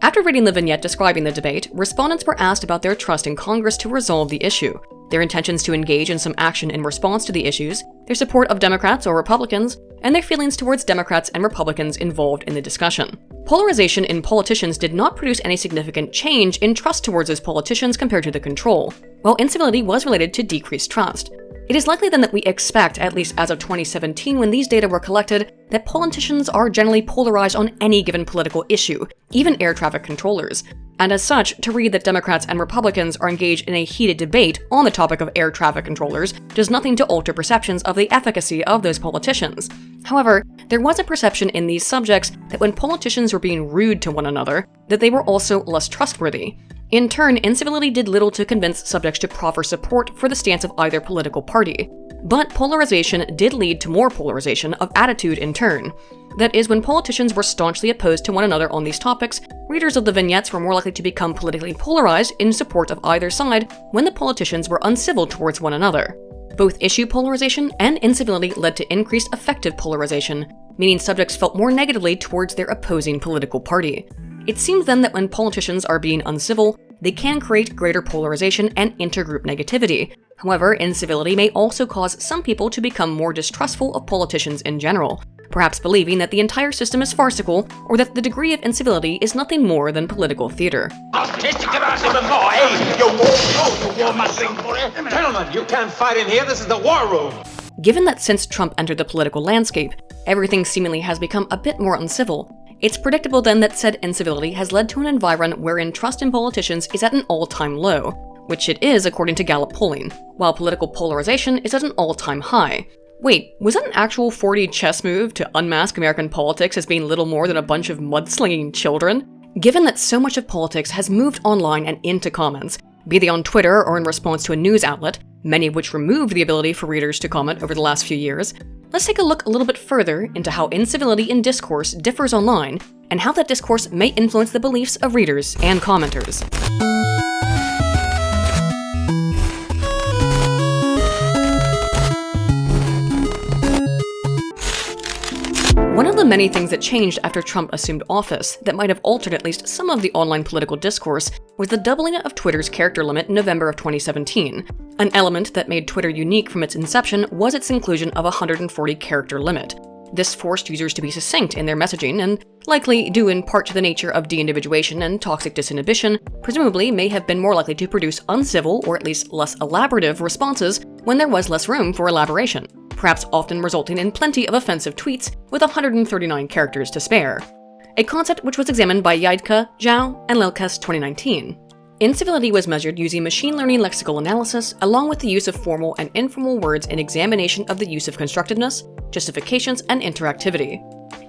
After reading the vignette describing the debate, respondents were asked about their trust in Congress to resolve the issue, their intentions to engage in some action in response to the issues, their support of Democrats or Republicans, and their feelings towards Democrats and Republicans involved in the discussion. Polarization in politicians did not produce any significant change in trust towards those politicians compared to the control, while incivility was related to decreased trust. It is likely then that we expect, at least as of 2017 when these data were collected, that politicians are generally polarized on any given political issue, even air traffic controllers. And as such, to read that Democrats and Republicans are engaged in a heated debate on the topic of air traffic controllers does nothing to alter perceptions of the efficacy of those politicians. However, there was a perception in these subjects that when politicians were being rude to one another, that they were also less trustworthy. In turn, incivility did little to convince subjects to proffer support for the stance of either political party. But polarization did lead to more polarization of attitude in turn. That is, when politicians were staunchly opposed to one another on these topics, readers of the vignettes were more likely to become politically polarized in support of either side when the politicians were uncivil towards one another. Both issue polarization and incivility led to increased affective polarization, meaning subjects felt more negatively towards their opposing political party. It seems then that when politicians are being uncivil, they can create greater polarization and intergroup negativity. However, incivility may also cause some people to become more distrustful of politicians in general, perhaps believing that the entire system is farcical or that the degree of incivility is nothing more than political theater. Gentlemen, you can't fight in here. This is the war room. Given that since Trump entered the political landscape, everything seemingly has become a bit more uncivil, it's predictable then that said incivility has led to an environment wherein trust in politicians is at an all-time low, which it is according to Gallup polling, while political polarization is at an all-time high. Wait, was that an actual 4D chess move to unmask American politics as being little more than a bunch of mudslinging children? Given that so much of politics has moved online and into comments, be they on Twitter or in response to a news outlet, many of which removed the ability for readers to comment over the last few years, let's take a look a little bit further into how incivility in discourse differs online and how that discourse may influence the beliefs of readers and commenters. One of the many things that changed after Trump assumed office that might have altered at least some of the online political discourse was the doubling of Twitter's character limit in November of 2017. An element that made Twitter unique from its inception was its inclusion of a 140-character limit. This forced users to be succinct in their messaging and, likely due in part to the nature of de-individuation and toxic disinhibition, presumably may have been more likely to produce uncivil or at least less elaborative responses when there was less room for elaboration, perhaps often resulting in plenty of offensive tweets with 139 characters to spare. A concept which was examined by Yidka, Zhao, and Lilkes 2019. Incivility was measured using machine learning lexical analysis along with the use of formal and informal words in examination of the use of constructiveness, justifications, and interactivity.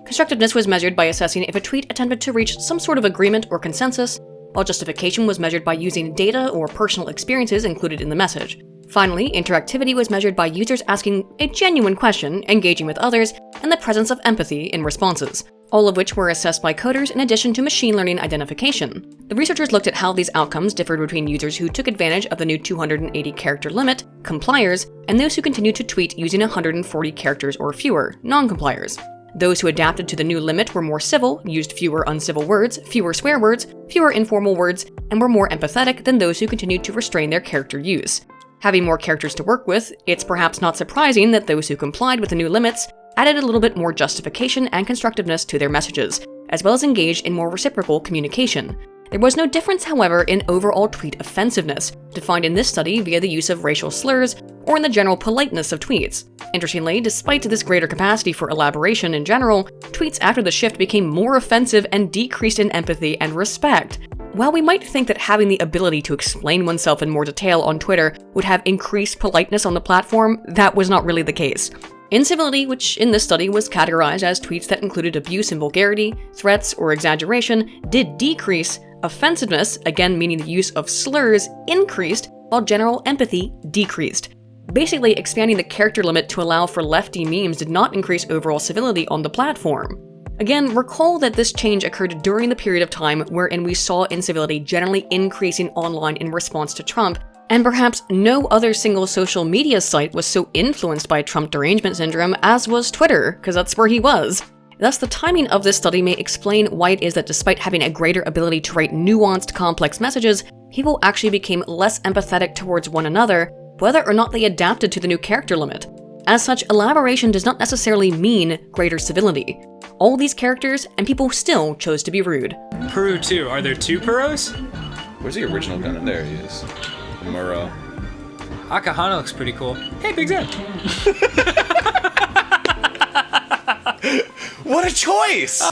Constructiveness was measured by assessing if a tweet attempted to reach some sort of agreement or consensus, while justification was measured by using data or personal experiences included in the message. Finally, interactivity was measured by users asking a genuine question, engaging with others, and the presence of empathy in responses, all of which were assessed by coders in addition to machine learning identification. The researchers looked at how these outcomes differed between users who took advantage of the new 280-character limit, compliers, and those who continued to tweet using 140 characters or fewer, non-compliers. Those who adapted to the new limit were more civil, used fewer uncivil words, fewer swear words, fewer informal words, and were more empathetic than those who continued to restrain their character use. Having more characters to work with, it's perhaps not surprising that those who complied with the new limits added a little bit more justification and constructiveness to their messages, as well as engaged in more reciprocal communication. There was no difference, however, in overall tweet offensiveness, defined in this study via the use of racial slurs or in the general politeness of tweets. Interestingly, despite this greater capacity for elaboration in general, tweets after the shift became more offensive and decreased in empathy and respect. While we might think that having the ability to explain oneself in more detail on Twitter would have increased politeness on the platform, that was not really the case. Incivility, which in this study was categorized as tweets that included abuse and vulgarity, threats, or exaggeration, did decrease. Offensiveness, again meaning the use of slurs, increased, while general empathy decreased. Basically, expanding the character limit to allow for lefty memes did not increase overall civility on the platform. Again, recall that this change occurred during the period of time wherein we saw incivility generally increasing online in response to Trump, and perhaps no other single social media site was so influenced by Trump derangement syndrome as was Twitter, because that's where he was. Thus, the timing of this study may explain why it is that despite having a greater ability to write nuanced, complex messages, people actually became less empathetic towards one another, whether or not they adapted to the new character limit. As such, elaboration does not necessarily mean greater civility. All these characters, and people still chose to be rude. Peru 2. Are there 2 Puros? Where's the original gun? There he is. Murrow. Akahana looks pretty cool. Hey, Big Zed. What a choice!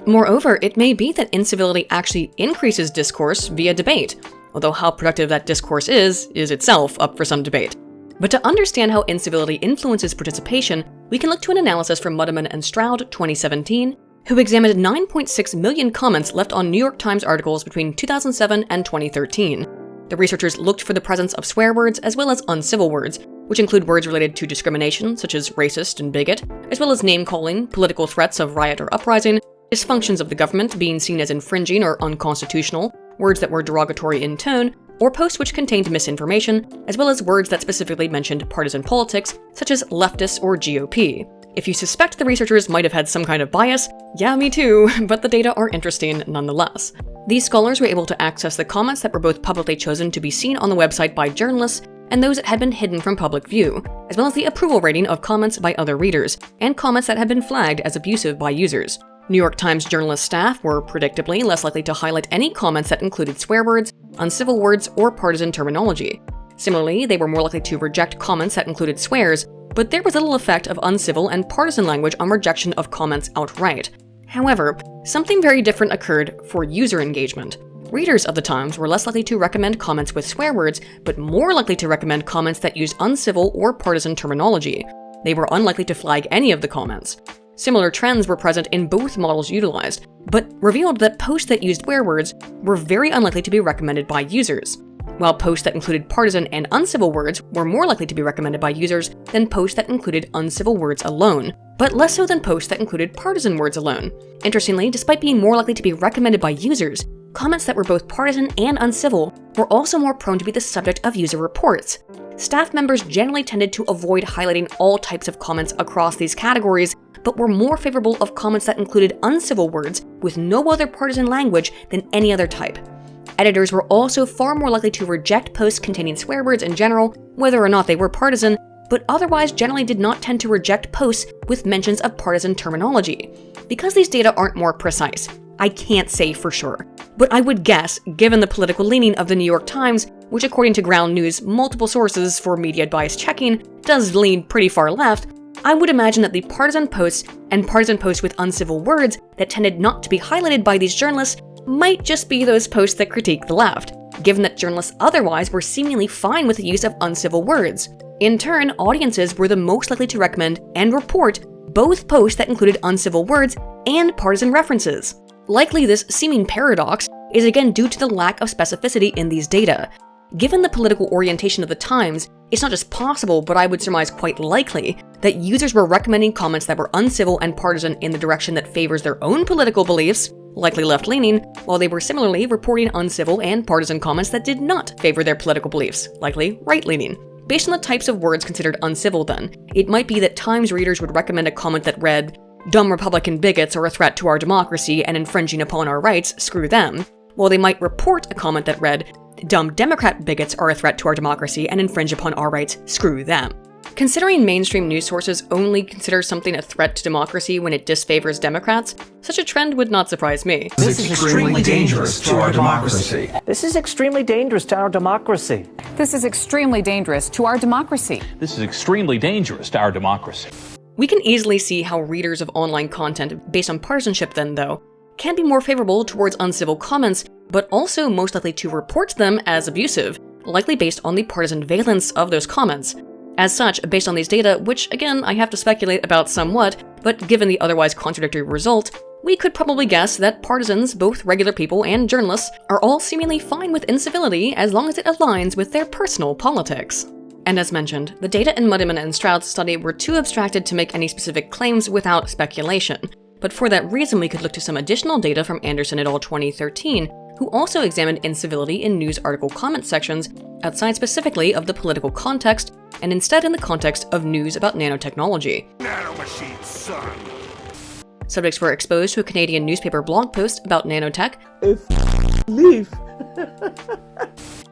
Moreover, it may be that incivility actually increases discourse via debate, although how productive that discourse is itself up for some debate. But to understand how incivility influences participation, we can look to an analysis from Muddleman and Stroud 2017, who examined 9.6 million comments left on New York Times articles between 2007 and 2013. The researchers looked for the presence of swear words as well as uncivil words, which include words related to discrimination, such as racist and bigot, as well as name-calling, political threats of riot or uprising, dysfunctions of the government being seen as infringing or unconstitutional, words that were derogatory in tone, or posts which contained misinformation, as well as words that specifically mentioned partisan politics, such as leftists or GOP. If you suspect the researchers might have had some kind of bias, yeah, me too, but the data are interesting nonetheless. These scholars were able to access the comments that were both publicly chosen to be seen on the website by journalists and those that had been hidden from public view, as well as the approval rating of comments by other readers, and comments that had been flagged as abusive by users. New York Times journalist staff were predictably less likely to highlight any comments that included swear words, uncivil words, or partisan terminology. Similarly, they were more likely to reject comments that included swears, but there was little effect of uncivil and partisan language on rejection of comments outright. However, something very different occurred for user engagement. Readers of the Times were less likely to recommend comments with swear words, but more likely to recommend comments that used uncivil or partisan terminology. They were unlikely to flag any of the comments. Similar trends were present in both models utilized, but revealed that posts that used swear words were very unlikely to be recommended by users, while posts that included partisan and uncivil words were more likely to be recommended by users than posts that included uncivil words alone, but less so than posts that included partisan words alone. Interestingly, despite being more likely to be recommended by users, comments that were both partisan and uncivil were also more prone to be the subject of user reports. Staff members generally tended to avoid highlighting all types of comments across these categories, but were more favorable of comments that included uncivil words with no other partisan language than any other type. Editors were also far more likely to reject posts containing swear words in general, whether or not they were partisan, but otherwise generally did not tend to reject posts with mentions of partisan terminology. Because these data aren't more precise, I can't say for sure, but I would guess, given the political leaning of the New York Times, which according to Ground News, multiple sources for media bias checking, does lean pretty far left, I would imagine that the partisan posts and partisan posts with uncivil words that tended not to be highlighted by these journalists might just be those posts that critique the left, given that journalists otherwise were seemingly fine with the use of uncivil words. In turn, audiences were the most likely to recommend and report both posts that included uncivil words and partisan references. Likely, this seeming paradox is again due to the lack of specificity in these data. Given the political orientation of the Times, it's not just possible, but I would surmise quite likely, that users were recommending comments that were uncivil and partisan in the direction that favors their own political beliefs, likely left-leaning, while they were similarly reporting uncivil and partisan comments that did not favor their political beliefs, likely right-leaning. Based on the types of words considered uncivil then, it might be that Times readers would recommend a comment that read, "Dumb Republican bigots are a threat to our democracy and infringing upon our rights, screw them," while they might report a comment that read, "Dumb Democrat bigots are a threat to our democracy and infringe upon our rights, screw them." Considering mainstream news sources only consider something a threat to democracy when it disfavors Democrats, such a trend would not surprise me. This is extremely dangerous to our democracy. This is extremely dangerous to our democracy. This is extremely dangerous to our democracy. This is extremely dangerous to our democracy. We can easily see how readers of online content based on partisanship then, though, can be more favorable towards uncivil comments, but also most likely to report them as abusive, likely based on the partisan valence of those comments. As such, based on these data, which again I have to speculate about somewhat, but given the otherwise contradictory result, we could probably guess that partisans, both regular people and journalists, are all seemingly fine with incivility as long as it aligns with their personal politics. And as mentioned, the data in Muddiman and Stroud's study were too abstracted to make any specific claims without speculation. But for that reason, we could look to some additional data from Anderson et al. 2013, who also examined incivility in news article comment sections outside specifically of the political context, and instead in the context of news about nanotechnology. Nanomachines, son. Subjects were exposed to a Canadian newspaper blog post about nanotech, Leave.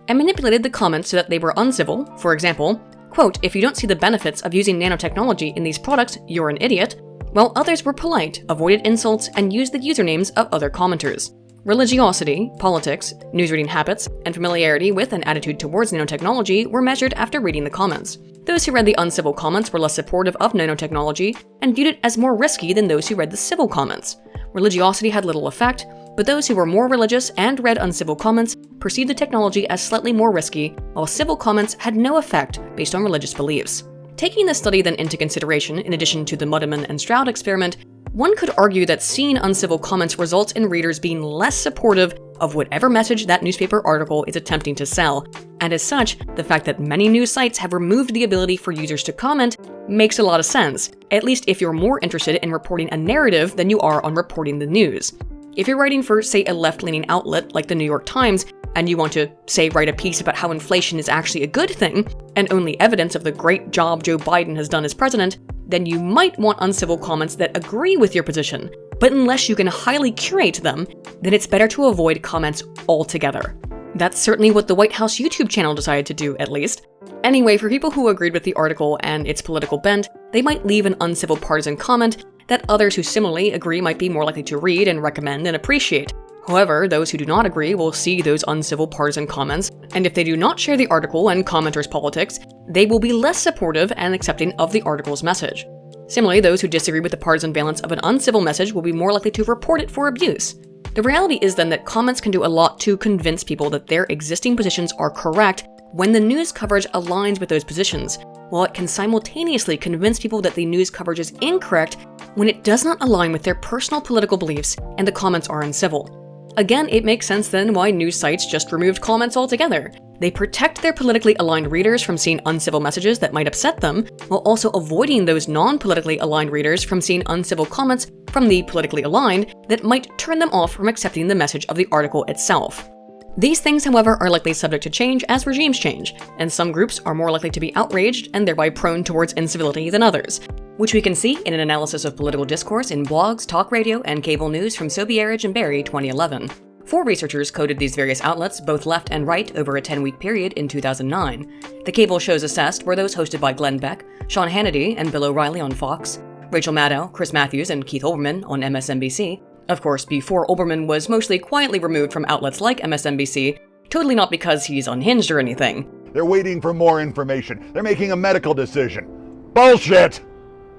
and manipulated the comments so that they were uncivil. For example, quote, "If you don't see the benefits of using nanotechnology in these products, you're an idiot," while others were polite, avoided insults, and used the usernames of other commenters. Religiosity, politics, newsreading habits, and familiarity with and attitude towards nanotechnology were measured after reading the comments. Those who read the uncivil comments were less supportive of nanotechnology and viewed it as more risky than those who read the civil comments. Religiosity had little effect, but those who were more religious and read uncivil comments perceived the technology as slightly more risky, while civil comments had no effect based on religious beliefs. Taking this study then into consideration, in addition to the Muddiman and Stroud experiment, one could argue that seeing uncivil comments results in readers being less supportive of whatever message that newspaper article is attempting to sell, and as such, the fact that many news sites have removed the ability for users to comment makes a lot of sense, at least if you're more interested in reporting a narrative than you are on reporting the news. If you're writing for, say, a left-leaning outlet like the New York Times, and you want to, say, write a piece about how inflation is actually a good thing, and only evidence of the great job Joe Biden has done as president, then you might want uncivil comments that agree with your position. But unless you can highly curate them, then it's better to avoid comments altogether. That's certainly what the White House YouTube channel decided to do, at least. Anyway, for people who agreed with the article and its political bent, they might leave an uncivil partisan comment that others who similarly agree might be more likely to read and recommend and appreciate. However, those who do not agree will see those uncivil partisan comments, and if they do not share the article and commenters' politics, they will be less supportive and accepting of the article's message. Similarly, those who disagree with the partisan valence of an uncivil message will be more likely to report it for abuse. The reality is then that comments can do a lot to convince people that their existing positions are correct when the news coverage aligns with those positions, while it can simultaneously convince people that the news coverage is incorrect when it does not align with their personal political beliefs and the comments are uncivil. Again, it makes sense then why news sites just removed comments altogether. They protect their politically aligned readers from seeing uncivil messages that might upset them, while also avoiding those non-politically aligned readers from seeing uncivil comments from the politically aligned that might turn them off from accepting the message of the article itself. These things, however, are likely subject to change as regimes change, and some groups are more likely to be outraged and thereby prone towards incivility than others, which we can see in an analysis of political discourse in blogs, talk radio, and cable news from Sobierage and Berry 2011. 4 researchers coded these various outlets, both left and right, over a 10-week period in 2009. The cable shows assessed were those hosted by Glenn Beck, Sean Hannity and Bill O'Reilly on Fox, Rachel Maddow, Chris Matthews, and Keith Olbermann on MSNBC, of course before Olbermann was mostly quietly removed from outlets like MSNBC, totally not because he's unhinged or anything. They're waiting for more information. They're making a medical decision. Bullshit!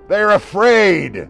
They're afraid.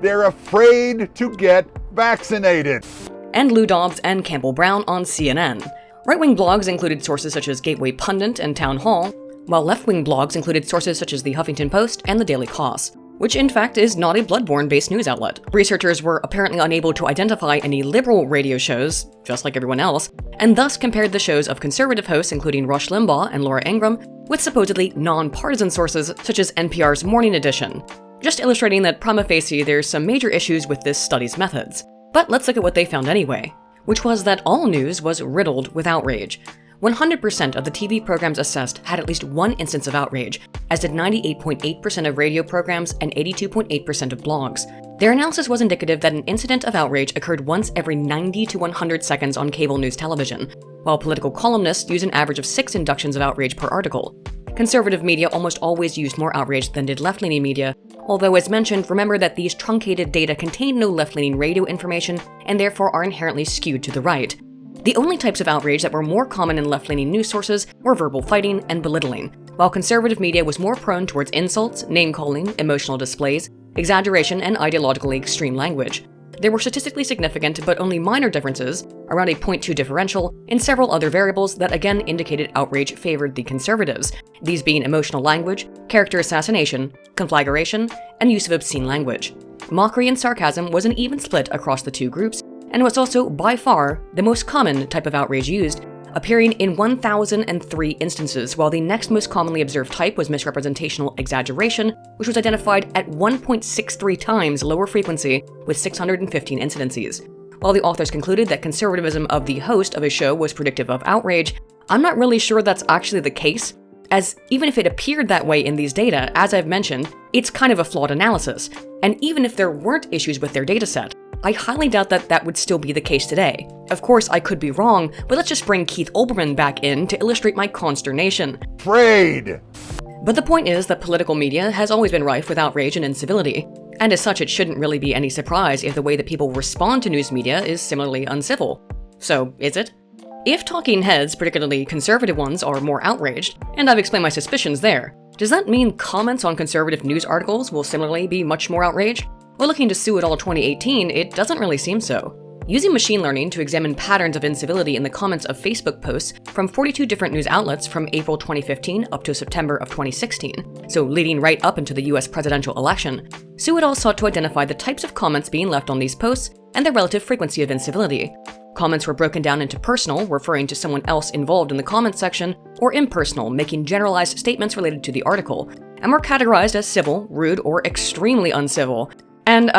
They're afraid to get vaccinated. And Lou Dobbs and Campbell Brown on CNN. Right-wing blogs included sources such as Gateway Pundit and Town Hall, while left-wing blogs included sources such as the Huffington Post and the Daily Kos, which in fact is not a Bloodborne-based news outlet. Researchers were apparently unable to identify any liberal radio shows, just like everyone else, and thus compared the shows of conservative hosts including Rush Limbaugh and Laura Ingraham with supposedly non-partisan sources such as NPR's Morning Edition, just illustrating that prima facie there's some major issues with this study's methods. But let's look at what they found anyway, which was that all news was riddled with outrage. 100% of the TV programs assessed had at least one instance of outrage, as did 98.8% of radio programs and 82.8% of blogs. Their analysis was indicative that an incident of outrage occurred once every 90 to 100 seconds on cable news television, while political columnists use an average of 6 inductions of outrage per article. conservative media almost always used more outrage than did left-leaning media, although as mentioned, remember that these truncated data contain no left-leaning radio information and therefore are inherently skewed to the right. The only types of outrage that were more common in left-leaning news sources were verbal fighting and belittling, while conservative media was more prone towards insults, name-calling, emotional displays, exaggeration, and ideologically extreme language. There were statistically significant but only minor differences, around a 0.2 differential, in several other variables that again indicated outrage favored the conservatives, these being emotional language, character assassination, conflagration, and use of obscene language. Mockery and sarcasm was an even split across the two groups, and was also by far the most common type of outrage used, appearing in 1,003 instances, while the next most commonly observed type was misrepresentational exaggeration, which was identified at 1.63 times lower frequency with 615 incidences. While the authors concluded that conservatism of the host of a show was predictive of outrage, I'm not really sure that's actually the case, as even if it appeared that way in these data, as I've mentioned, it's kind of a flawed analysis, and even if there weren't issues with their dataset, I highly doubt that that would still be the case today. Of course, I could be wrong, but let's just bring Keith Olbermann back in to illustrate my consternation. Afraid! But the point is that political media has always been rife with outrage and incivility, and as such it shouldn't really be any surprise if the way that people respond to news media is similarly uncivil. So, is it? If talking heads, particularly conservative ones, are more outraged, and I've explained my suspicions there, does that mean comments on conservative news articles will similarly be much more outraged? Well, looking to Sue et al. 2018, it doesn't really seem so. Using machine learning to examine patterns of incivility in the comments of Facebook posts from 42 different news outlets from April 2015 up to September of 2016, so leading right up into the US presidential election, Sue et al. Sought to identify the types of comments being left on these posts and their relative frequency of incivility. Comments were broken down into personal, referring to someone else involved in the comments section, or impersonal, making generalized statements related to the article, and were categorized as civil, rude, or extremely uncivil. And,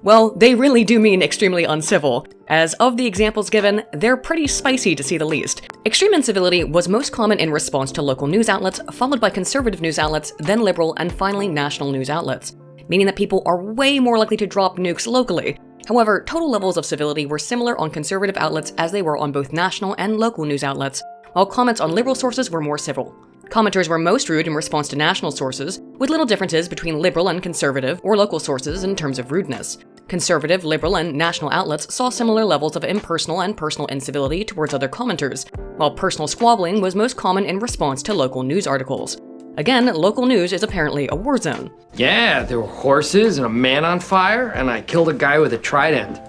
well, they really do mean extremely uncivil, as of the examples given, they're pretty spicy to say the least. Extreme incivility was most common in response to local news outlets, followed by conservative news outlets, then liberal, and finally national news outlets, meaning that people are way more likely to drop nukes locally. However, total levels of civility were similar on conservative outlets as they were on both national and local news outlets, while comments on liberal sources were more civil. Commenters were most rude in response to national sources, with little differences between liberal and conservative or local sources in terms of rudeness. Conservative, liberal, and national outlets saw similar levels of impersonal and personal incivility towards other commenters, while personal squabbling was most common in response to local news articles. Again, local news is apparently a war zone. Yeah, there were horses and a man on fire, and I killed a guy with a trident.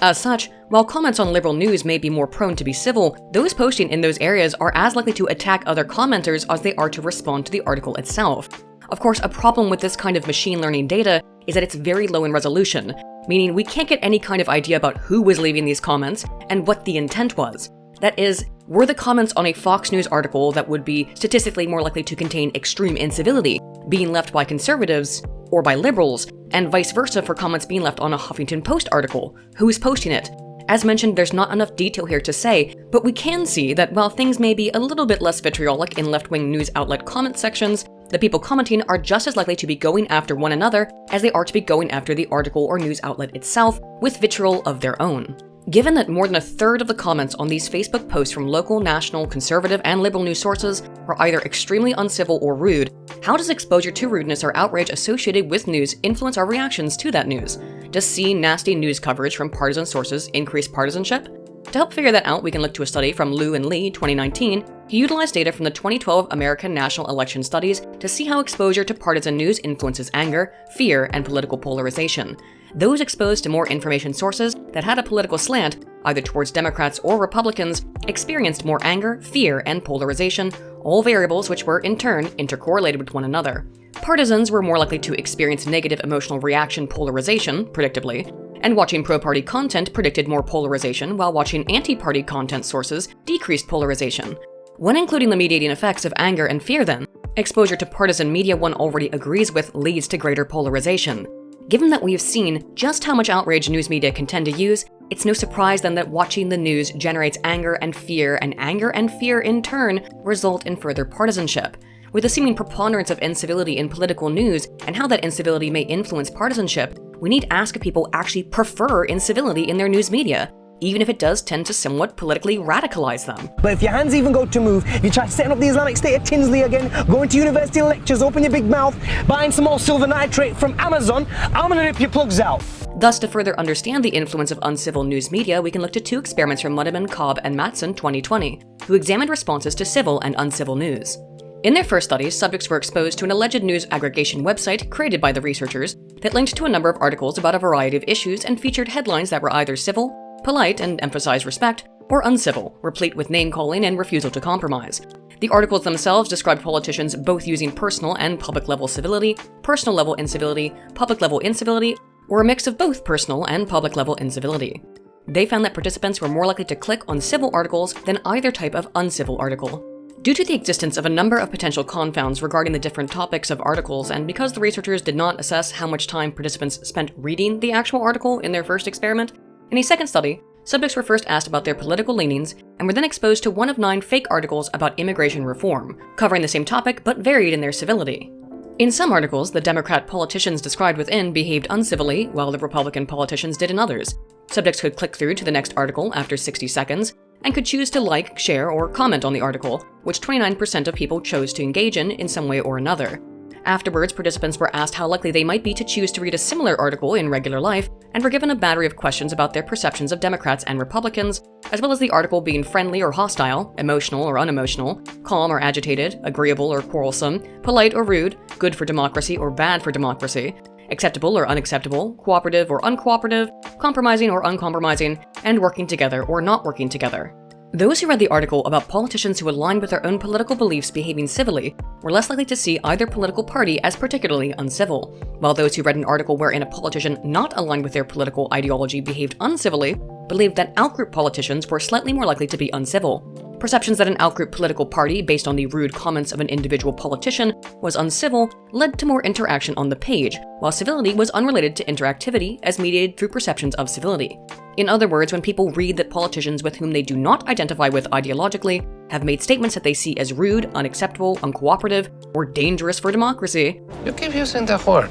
As such, while comments on liberal news may be more prone to be civil, those posting in those areas are as likely to attack other commenters as they are to respond to the article itself. Of course, a problem with this kind of machine learning data is that it's very low in resolution, meaning we can't get any kind of idea about who was leaving these comments and what the intent was. That is, were the comments on a Fox News article that would be statistically more likely to contain extreme incivility being left by conservatives or by liberals, and vice versa for comments being left on a Huffington Post article? Who is posting it? As mentioned, there's not enough detail here to say, but we can see that while things may be a little bit less vitriolic in left-wing news outlet comment sections, the people commenting are just as likely to be going after one another as they are to be going after the article or news outlet itself with vitriol of their own. Given that more than a third of the comments on these Facebook posts from local, national, conservative, and liberal news sources are either extremely uncivil or rude, how does exposure to rudeness or outrage associated with news influence our reactions to that news? Does seeing nasty news coverage from partisan sources increase partisanship? To help figure that out, we can look to a study from Liu and Lee, 2019, who utilized data from the 2012 American National Election Studies to see how exposure to partisan news influences anger, fear, and political polarization. Those exposed to more information sources that had a political slant, either towards Democrats or Republicans, experienced more anger, fear, and polarization, all variables which were, in turn, intercorrelated with one another. Partisans were more likely to experience negative emotional reaction polarization, predictably, and watching pro-party content predicted more polarization, while watching anti-party content sources decreased polarization. When including the mediating effects of anger and fear then, exposure to partisan media one already agrees with leads to greater polarization. Given that we've seen just how much outrage news media can tend to use, it's no surprise then that watching the news generates anger and fear in turn result in further partisanship. With the seeming preponderance of incivility in political news and how that incivility may influence partisanship, we need to ask if people actually prefer incivility in their news media. even if it does tend to somewhat politically radicalize them. But if your hands even go to move, if you try setting up the Islamic State of Tinsley again, going to university lectures, open your big mouth, buying some more silver nitrate from Amazon, I'm gonna rip your plugs out. Thus, to further understand the influence of uncivil news media, we can look to two experiments from Mudiman, Cobb, and Matson 2020, who examined responses to civil and uncivil news. In their first studies, subjects were exposed to an alleged news aggregation website created by the researchers that linked to a number of articles about a variety of issues and featured headlines that were either civil, polite and emphasized respect, or uncivil, replete with name-calling and refusal to compromise. The articles themselves described politicians both using personal and public-level civility, personal-level incivility, public-level incivility, or a mix of both personal and public-level incivility. They found that participants were more likely to click on civil articles than either type of uncivil article. Due to the existence of a number of potential confounds regarding the different topics of articles, and because the researchers did not assess how much time participants spent reading the actual article in their first experiment, in a second study, subjects were first asked about their political leanings and were then exposed to 1 of 9 fake articles about immigration reform, covering the same topic but varied in their civility. In some articles, the Democrat politicians described within behaved uncivilly, while the Republican politicians did in others. Subjects could click through to the next article after 60 seconds, and could choose to like, share, or comment on the article, which 29% of people chose to engage in some way or another. Afterwards, participants were asked how likely they might be to choose to read a similar article in regular life, and were given a battery of questions about their perceptions of Democrats and Republicans, as well as the article being friendly or hostile, emotional or unemotional, calm or agitated, agreeable or quarrelsome, polite or rude, good for democracy or bad for democracy, acceptable or unacceptable, cooperative or uncooperative, compromising or uncompromising, and working together or not working together. Those who read the article about politicians who aligned with their own political beliefs behaving civilly were less likely to see either political party as particularly uncivil, while those who read an article wherein a politician not aligned with their political ideology behaved uncivilly believed that outgroup politicians were slightly more likely to be uncivil. Perceptions that an outgroup political party, based on the rude comments of an individual politician, was uncivil led to more interaction on the page, while civility was unrelated to interactivity as mediated through perceptions of civility. In other words, when people read that politicians with whom they do not identify with ideologically have made statements that they see as rude, unacceptable, uncooperative, or dangerous for democracy, you keep using that word.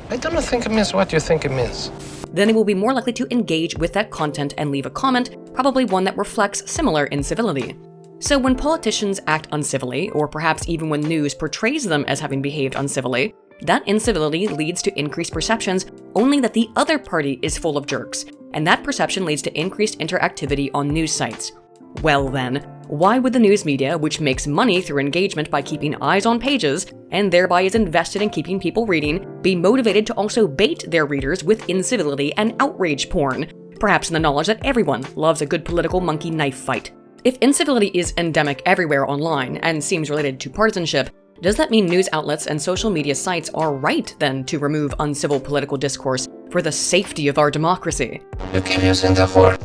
I don't think it means what you think it means. Then they will be more likely to engage with that content and leave a comment, probably one that reflects similar incivility. So when politicians act uncivilly, or perhaps even when news portrays them as having behaved uncivilly, that incivility leads to increased perceptions only that the other party is full of jerks, and that perception leads to increased interactivity on news sites. Well then, why would the news media, which makes money through engagement by keeping eyes on pages, and thereby is invested in keeping people reading, be motivated to also bait their readers with incivility and outrage porn, perhaps in the knowledge that everyone loves a good political monkey knife fight? If incivility is endemic everywhere online, and seems related to partisanship, does that mean news outlets and social media sites are right, then, to remove uncivil political discourse for the safety of our democracy? You keep using that word.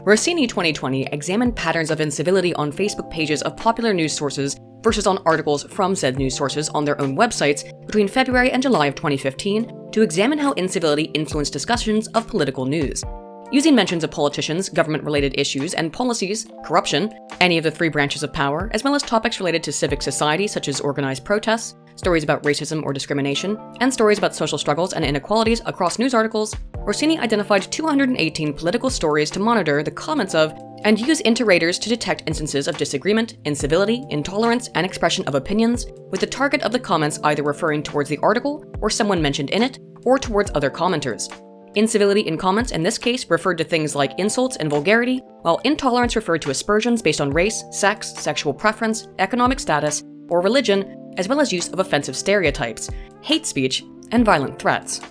Rossini 2020 examined patterns of incivility on Facebook pages of popular news sources versus on articles from said news sources on their own websites between February and July of 2015 to examine how incivility influenced discussions of political news. Using mentions of politicians, government-related issues, and policies, corruption, any of the 3 branches of power, as well as topics related to civic society such as organized protests, stories about racism or discrimination, and stories about social struggles and inequalities across news articles, Rossini identified 218 political stories to monitor the comments of and use interraters to detect instances of disagreement, incivility, intolerance, and expression of opinions, with the target of the comments either referring towards the article or someone mentioned in it, or towards other commenters. Incivility in comments in this case referred to things like insults and vulgarity, while intolerance referred to aspersions based on race, sex, sexual preference, economic status, or religion, as well as use of offensive stereotypes, hate speech, and violent threats.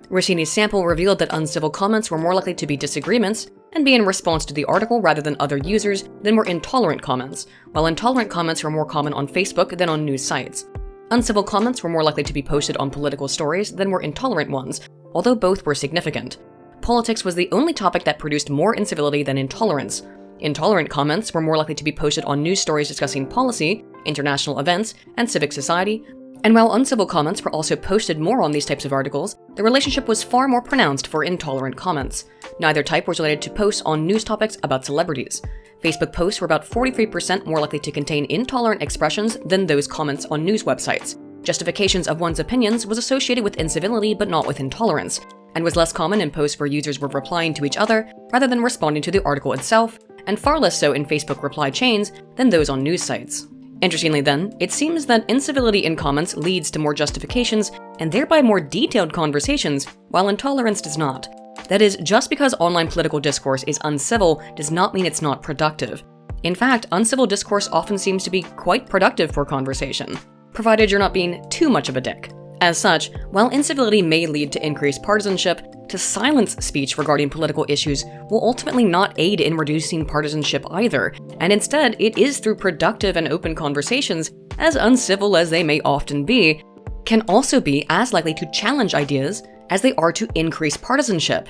Rossini's sample revealed that uncivil comments were more likely to be disagreements and be in response to the article rather than other users than were intolerant comments, while intolerant comments were more common on Facebook than on news sites. Uncivil comments were more likely to be posted on political stories than were intolerant ones, although both were significant. Politics was the only topic that produced more incivility than intolerance. Intolerant comments were more likely to be posted on news stories discussing policy, international events, and civic society, and while uncivil comments were also posted more on these types of articles, the relationship was far more pronounced for intolerant comments. Neither type was related to posts on news topics about celebrities. Facebook posts were about 43% more likely to contain intolerant expressions than those comments on news websites. Justifications of one's opinions was associated with incivility but not with intolerance, and was less common in posts where users were replying to each other rather than responding to the article itself, and far less so in Facebook reply chains than those on news sites. Interestingly then, it seems that incivility in comments leads to more justifications and thereby more detailed conversations, while intolerance does not. That is, just because online political discourse is uncivil does not mean it's not productive. In fact, uncivil discourse often seems to be quite productive for conversation, provided you're not being too much of a dick. As such, while incivility may lead to increased partisanship, to silence speech regarding political issues will ultimately not aid in reducing partisanship either, and instead it is through productive and open conversations, as uncivil as they may often be, can also be as likely to challenge ideas as they are to increase partisanship.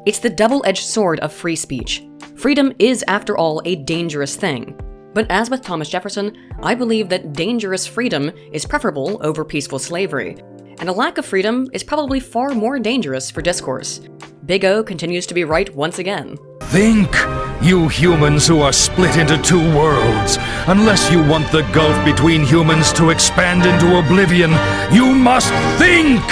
It's the double-edged sword of free speech. Freedom is, after all, a dangerous thing. But as with Thomas Jefferson, I believe that dangerous freedom is preferable over peaceful slavery, and a lack of freedom is probably far more dangerous for discourse. Big O continues to be right once again. Think, you humans who are split into two worlds. Unless you want the gulf between humans to expand into oblivion, you must think!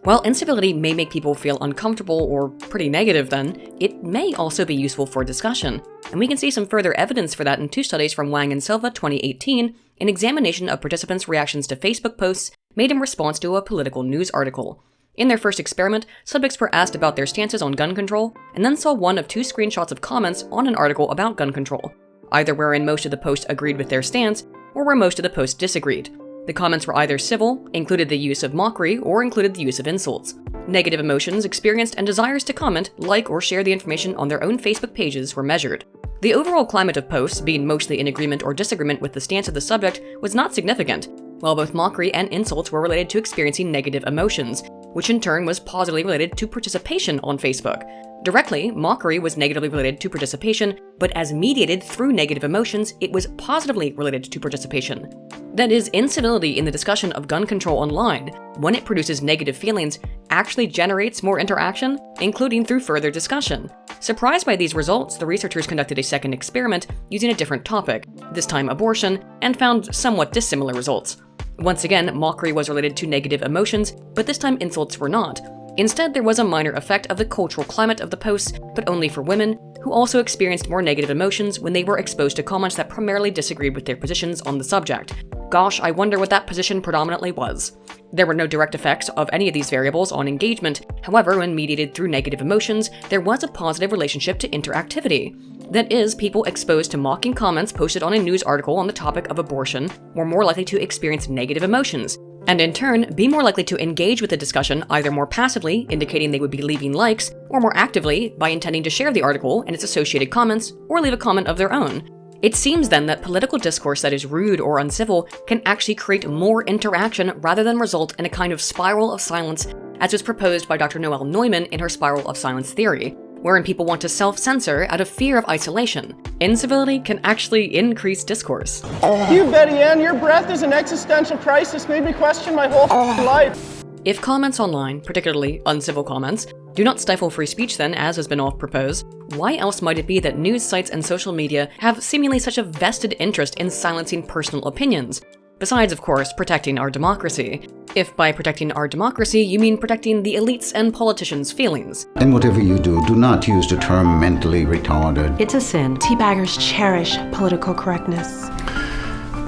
While incivility may make people feel uncomfortable or pretty negative then, it may also be useful for discussion. And we can see some further evidence for that in two studies from Wang and Silva 2018, an examination of participants' reactions to Facebook posts made in response to a political news article. In their first experiment, subjects were asked about their stances on gun control, and then saw one of two screenshots of comments on an article about gun control, either wherein most of the posts agreed with their stance, or where most of the posts disagreed. The comments were either civil, included the use of mockery, or included the use of insults. Negative emotions experienced and desires to comment, like, or share the information on their own Facebook pages were measured. The overall climate of posts, being mostly in agreement or disagreement with the stance of the subject, was not significant, while both mockery and insults were related to experiencing negative emotions, which in turn was positively related to participation on Facebook. Directly, mockery was negatively related to participation, but as mediated through negative emotions, it was positively related to participation. That is, incivility in the discussion of gun control online, when it produces negative feelings, actually generates more interaction, including through further discussion. Surprised by these results, the researchers conducted a second experiment using a different topic, this time abortion, and found somewhat dissimilar results. Once again, mockery was related to negative emotions, but this time insults were not. Instead, there was a minor effect of the cultural climate of the posts, but only for women, who also experienced more negative emotions when they were exposed to comments that primarily disagreed with their positions on the subject. Gosh, I wonder what that position predominantly was. There were no direct effects of any of these variables on engagement. However, when mediated through negative emotions, there was a positive relationship to interactivity. That is, people exposed to mocking comments posted on a news article on the topic of abortion were more likely to experience negative emotions, and in turn, be more likely to engage with the discussion either more passively, indicating they would be leaving likes, or more actively, by intending to share the article and its associated comments, or leave a comment of their own. It seems then that political discourse that is rude or uncivil can actually create more interaction rather than result in a kind of spiral of silence, as was proposed by Dr. Noelle Neumann in her spiral of silence theory, wherein people want to self-censor out of fear of isolation. Incivility can actually increase discourse. You, Betty Ann, your breath is an existential crisis. Made me question my whole life. If comments online, particularly uncivil comments, do not stifle free speech then, as has been oft proposed, why else might it be that news sites and social media have seemingly such a vested interest in silencing personal opinions? Besides, of course, protecting our democracy. If by protecting our democracy you mean protecting the elites and politicians' feelings. And whatever you do, do not use the term mentally retarded. It's a sin. Teabaggers cherish political correctness.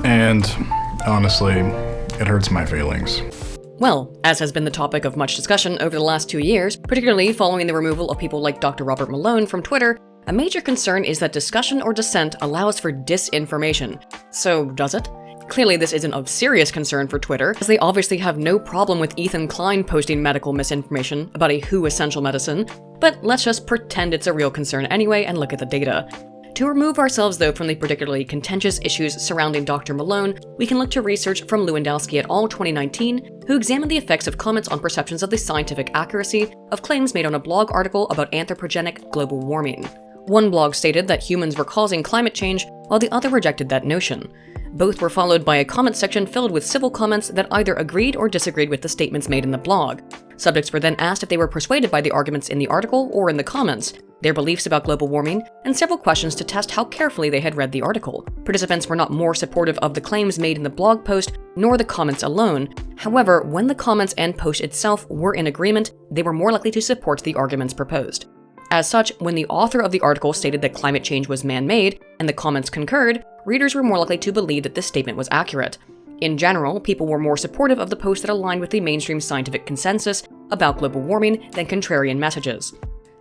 And honestly, it hurts my feelings. Well, as has been the topic of much discussion over the last 2 years, particularly following the removal of people like Dr. Robert Malone from Twitter, a major concern is that discussion or dissent allows for disinformation. So, does it? Clearly this isn't of serious concern for Twitter, as they obviously have no problem with Ethan Klein posting medical misinformation about a WHO essential medicine, but let's just pretend it's a real concern anyway and look at the data. To remove ourselves, though, from the particularly contentious issues surrounding Dr. Malone, we can look to research from Lewandowski et al. 2019, who examined the effects of comments on perceptions of the scientific accuracy of claims made on a blog article about anthropogenic global warming. One blog stated that humans were causing climate change, while the other rejected that notion. Both were followed by a comment section filled with civil comments that either agreed or disagreed with the statements made in the blog. Subjects were then asked if they were persuaded by the arguments in the article or in the comments, their beliefs about global warming, and several questions to test how carefully they had read the article. Participants were not more supportive of the claims made in the blog post, nor the comments alone. However, when the comments and post itself were in agreement, they were more likely to support the arguments proposed. As such, when the author of the article stated that climate change was man-made, and the comments concurred, readers were more likely to believe that this statement was accurate. In general, people were more supportive of the post that aligned with the mainstream scientific consensus about global warming than contrarian messages.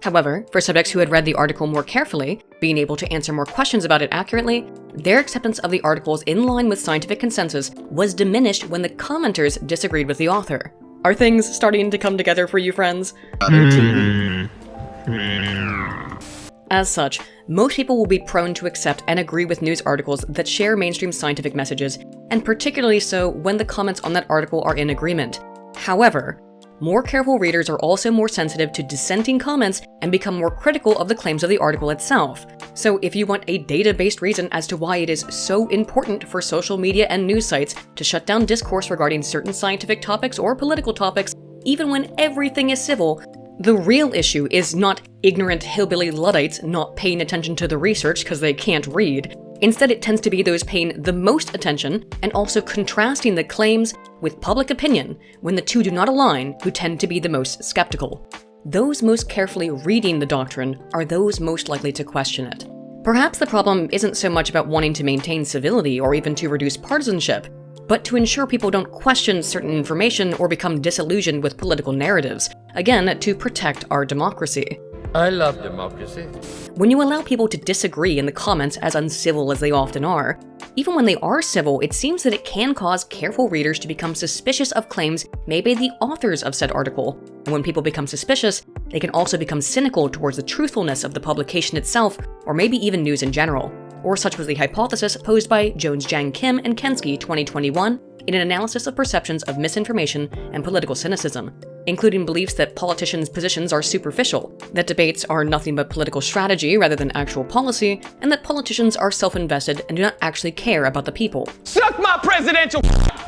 However, for subjects who had read the article more carefully, being able to answer more questions about it accurately, their acceptance of the articles in line with scientific consensus was diminished when the commenters disagreed with the author. Are things starting to come together for you, friends? As such, most people will be prone to accept and agree with news articles that share mainstream scientific messages, and particularly so when the comments on that article are in agreement. However, more careful readers are also more sensitive to dissenting comments and become more critical of the claims of the article itself. So if you want a data-based reason as to why it is so important for social media and news sites to shut down discourse regarding certain scientific topics or political topics, even when everything is civil, the real issue is not ignorant hillbilly Luddites not paying attention to the research because they can't read. Instead, it tends to be those paying the most attention and also contrasting the claims with public opinion when the two do not align who tend to be the most skeptical. Those most carefully reading the doctrine are those most likely to question it. Perhaps the problem isn't so much about wanting to maintain civility or even to reduce partisanship, but to ensure people don't question certain information or become disillusioned with political narratives, again, to protect our democracy. I love democracy. When you allow people to disagree in the comments, as uncivil as they often are, even when they are civil, it seems that it can cause careful readers to become suspicious of claims made by the authors of said article. And when people become suspicious, they can also become cynical towards the truthfulness of the publication itself, or maybe even news in general. Or such was the hypothesis posed by Jones, Jang Kim, and Kensky 2021 in an analysis of perceptions of misinformation and political cynicism, including beliefs that politicians' positions are superficial, that debates are nothing but political strategy rather than actual policy, and that politicians are self-invested and do not actually care about the people. Suck my presidential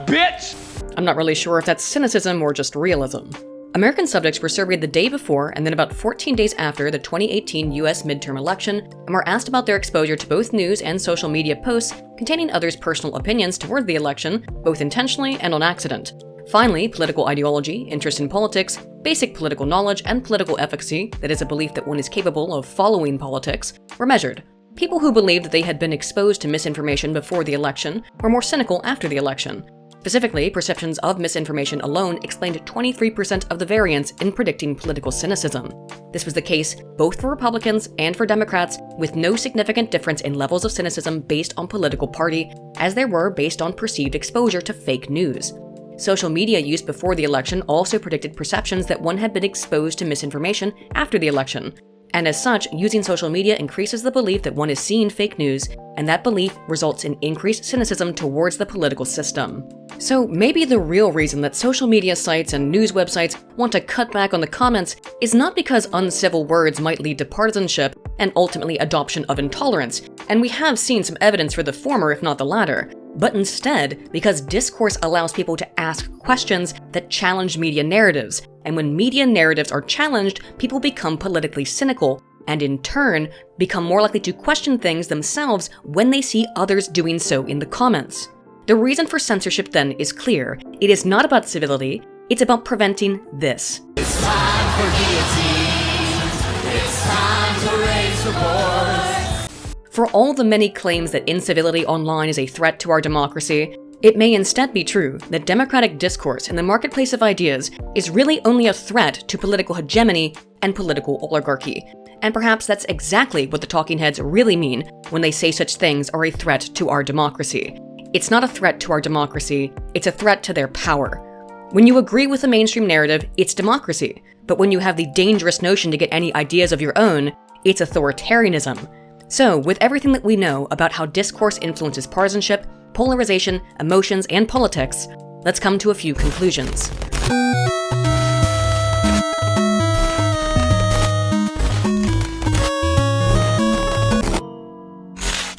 bitch! I'm not really sure if that's cynicism or just realism. American subjects were surveyed the day before and then about 14 days after the 2018 US midterm election and were asked about their exposure to both news and social media posts containing others' personal opinions toward the election, both intentionally and on accident. Finally, political ideology, interest in politics, basic political knowledge, and political efficacy, that is a belief that one is capable of following politics, were measured. People who believed that they had been exposed to misinformation before the election were more cynical after the election. Specifically, perceptions of misinformation alone explained 23% of the variance in predicting political cynicism. This was the case both for Republicans and for Democrats, with no significant difference in levels of cynicism based on political party, as there were based on perceived exposure to fake news. Social media use before the election also predicted perceptions that one had been exposed to misinformation after the election. And as such, using social media increases the belief that one is seeing fake news, and that belief results in increased cynicism towards the political system. So maybe the real reason that social media sites and news websites want to cut back on the comments is not because uncivil words might lead to partisanship and ultimately adoption of intolerance, and we have seen some evidence for the former if not the latter, but instead because discourse allows people to ask questions that challenge media narratives, and when media narratives are challenged, people become politically cynical, and in turn, become more likely to question things themselves when they see others doing so in the comments. The reason for censorship then is clear. It is not about civility, it's about preventing this. It's time for guillotines. It's time to raise the board. For all the many claims that incivility online is a threat to our democracy, it may instead be true that democratic discourse in the marketplace of ideas is really only a threat to political hegemony and political oligarchy. And perhaps that's exactly what the talking heads really mean when they say such things are a threat to our democracy. It's not a threat to our democracy, it's a threat to their power. When you agree with the mainstream narrative, it's democracy. But when you have the dangerous notion to get any ideas of your own, it's authoritarianism. So, with everything that we know about how discourse influences partisanship, polarization, emotions, and politics, let's come to a few conclusions.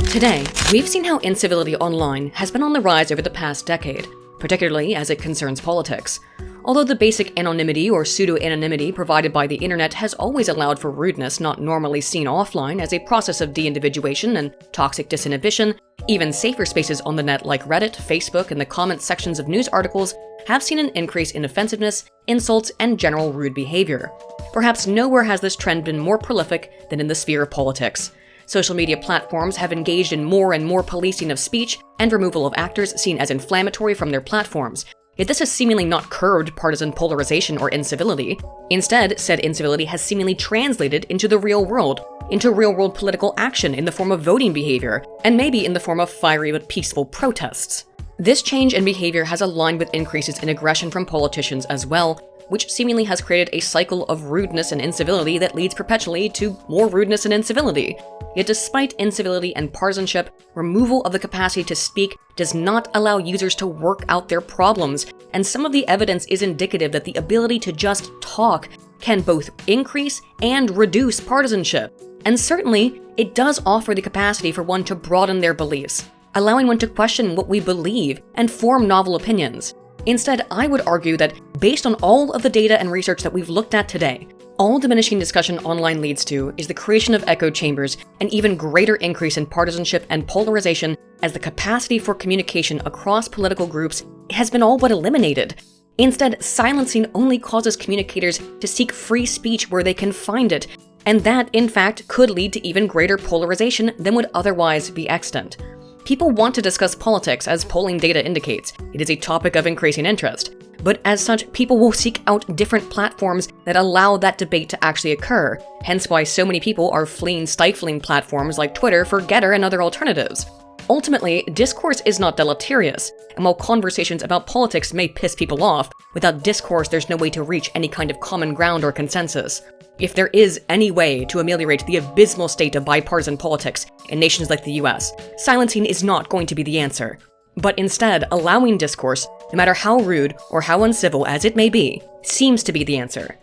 Today, we've seen how incivility online has been on the rise over the past decade, particularly as it concerns politics. Although the basic anonymity or pseudo-anonymity provided by the internet has always allowed for rudeness not normally seen offline as a process of de-individuation and toxic disinhibition, even safer spaces on the net like Reddit, Facebook, and the comment sections of news articles have seen an increase in offensiveness, insults, and general rude behavior. Perhaps nowhere has this trend been more prolific than in the sphere of politics. Social media platforms have engaged in more and more policing of speech and removal of actors seen as inflammatory from their platforms. Yet this has seemingly not curbed partisan polarization or incivility. Instead, said incivility has seemingly translated into the real world, into real-world political action in the form of voting behavior, and maybe in the form of fiery but peaceful protests. This change in behavior has aligned with increases in aggression from politicians as well, which seemingly has created a cycle of rudeness and incivility that leads perpetually to more rudeness and incivility. Yet despite incivility and partisanship, removal of the capacity to speak does not allow users to work out their problems, and some of the evidence is indicative that the ability to just talk can both increase and reduce partisanship. And certainly, it does offer the capacity for one to broaden their beliefs, allowing one to question what we believe and form novel opinions. Instead, I would argue that based on all of the data and research that we've looked at today, all diminishing discussion online leads to is the creation of echo chambers, an even greater increase in partisanship and polarization as the capacity for communication across political groups has been all but eliminated. Instead, silencing only causes communicators to seek free speech where they can find it, and that, in fact, could lead to even greater polarization than would otherwise be extant. People want to discuss politics, as polling data indicates. It is a topic of increasing interest. But as such, people will seek out different platforms that allow that debate to actually occur, hence why so many people are fleeing stifling platforms like Twitter for Getter and other alternatives. Ultimately, discourse is not deleterious, and while conversations about politics may piss people off, without discourse there's no way to reach any kind of common ground or consensus. If there is any way to ameliorate the abysmal state of bipartisan politics in nations like the US, silencing is not going to be the answer. But instead, allowing discourse, no matter how rude or how uncivil as it may be, seems to be the answer.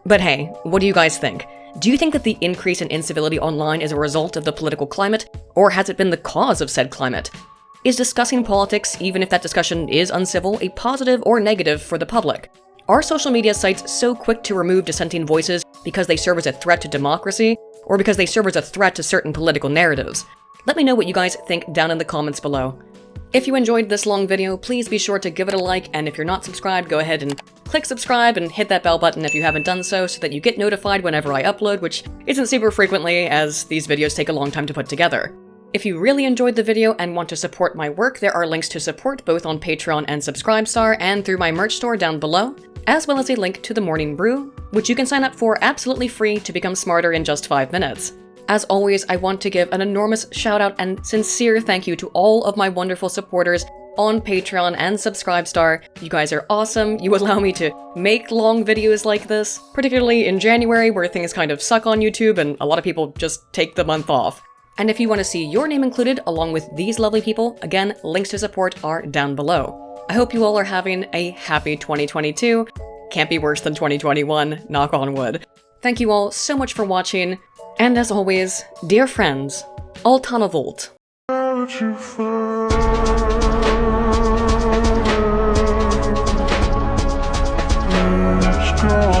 But hey, what do you guys think? Do you think that the increase in incivility online is a result of the political climate, or has it been the cause of said climate? Is discussing politics, even if that discussion is uncivil, a positive or negative for the public? Are social media sites so quick to remove dissenting voices because they serve as a threat to democracy, or because they serve as a threat to certain political narratives? Let me know what you guys think down in the comments below. If you enjoyed this long video, please be sure to give it a like, and if you're not subscribed, go ahead and click subscribe and hit that bell button if you haven't done so that you get notified whenever I upload, which isn't super frequently as these videos take a long time to put together. If you really enjoyed the video and want to support my work, there are links to support both on Patreon and Subscribestar and through my merch store down below, as well as a link to the Morning Brew, which you can sign up for absolutely free to become smarter in just 5 minutes. As always, I want to give an enormous shout out and sincere thank you to all of my wonderful supporters on Patreon and Subscribestar. You guys are awesome. You allow me to make long videos like this, particularly in January where things kind of suck on YouTube and a lot of people just take the month off. And if you want to see your name included along with these lovely people, again, links to support are down below. I hope you all are having a happy 2022. Can't be worse than 2021, knock on wood. Thank you all so much for watching, and as always, dear friends, Altana Volt. Strong.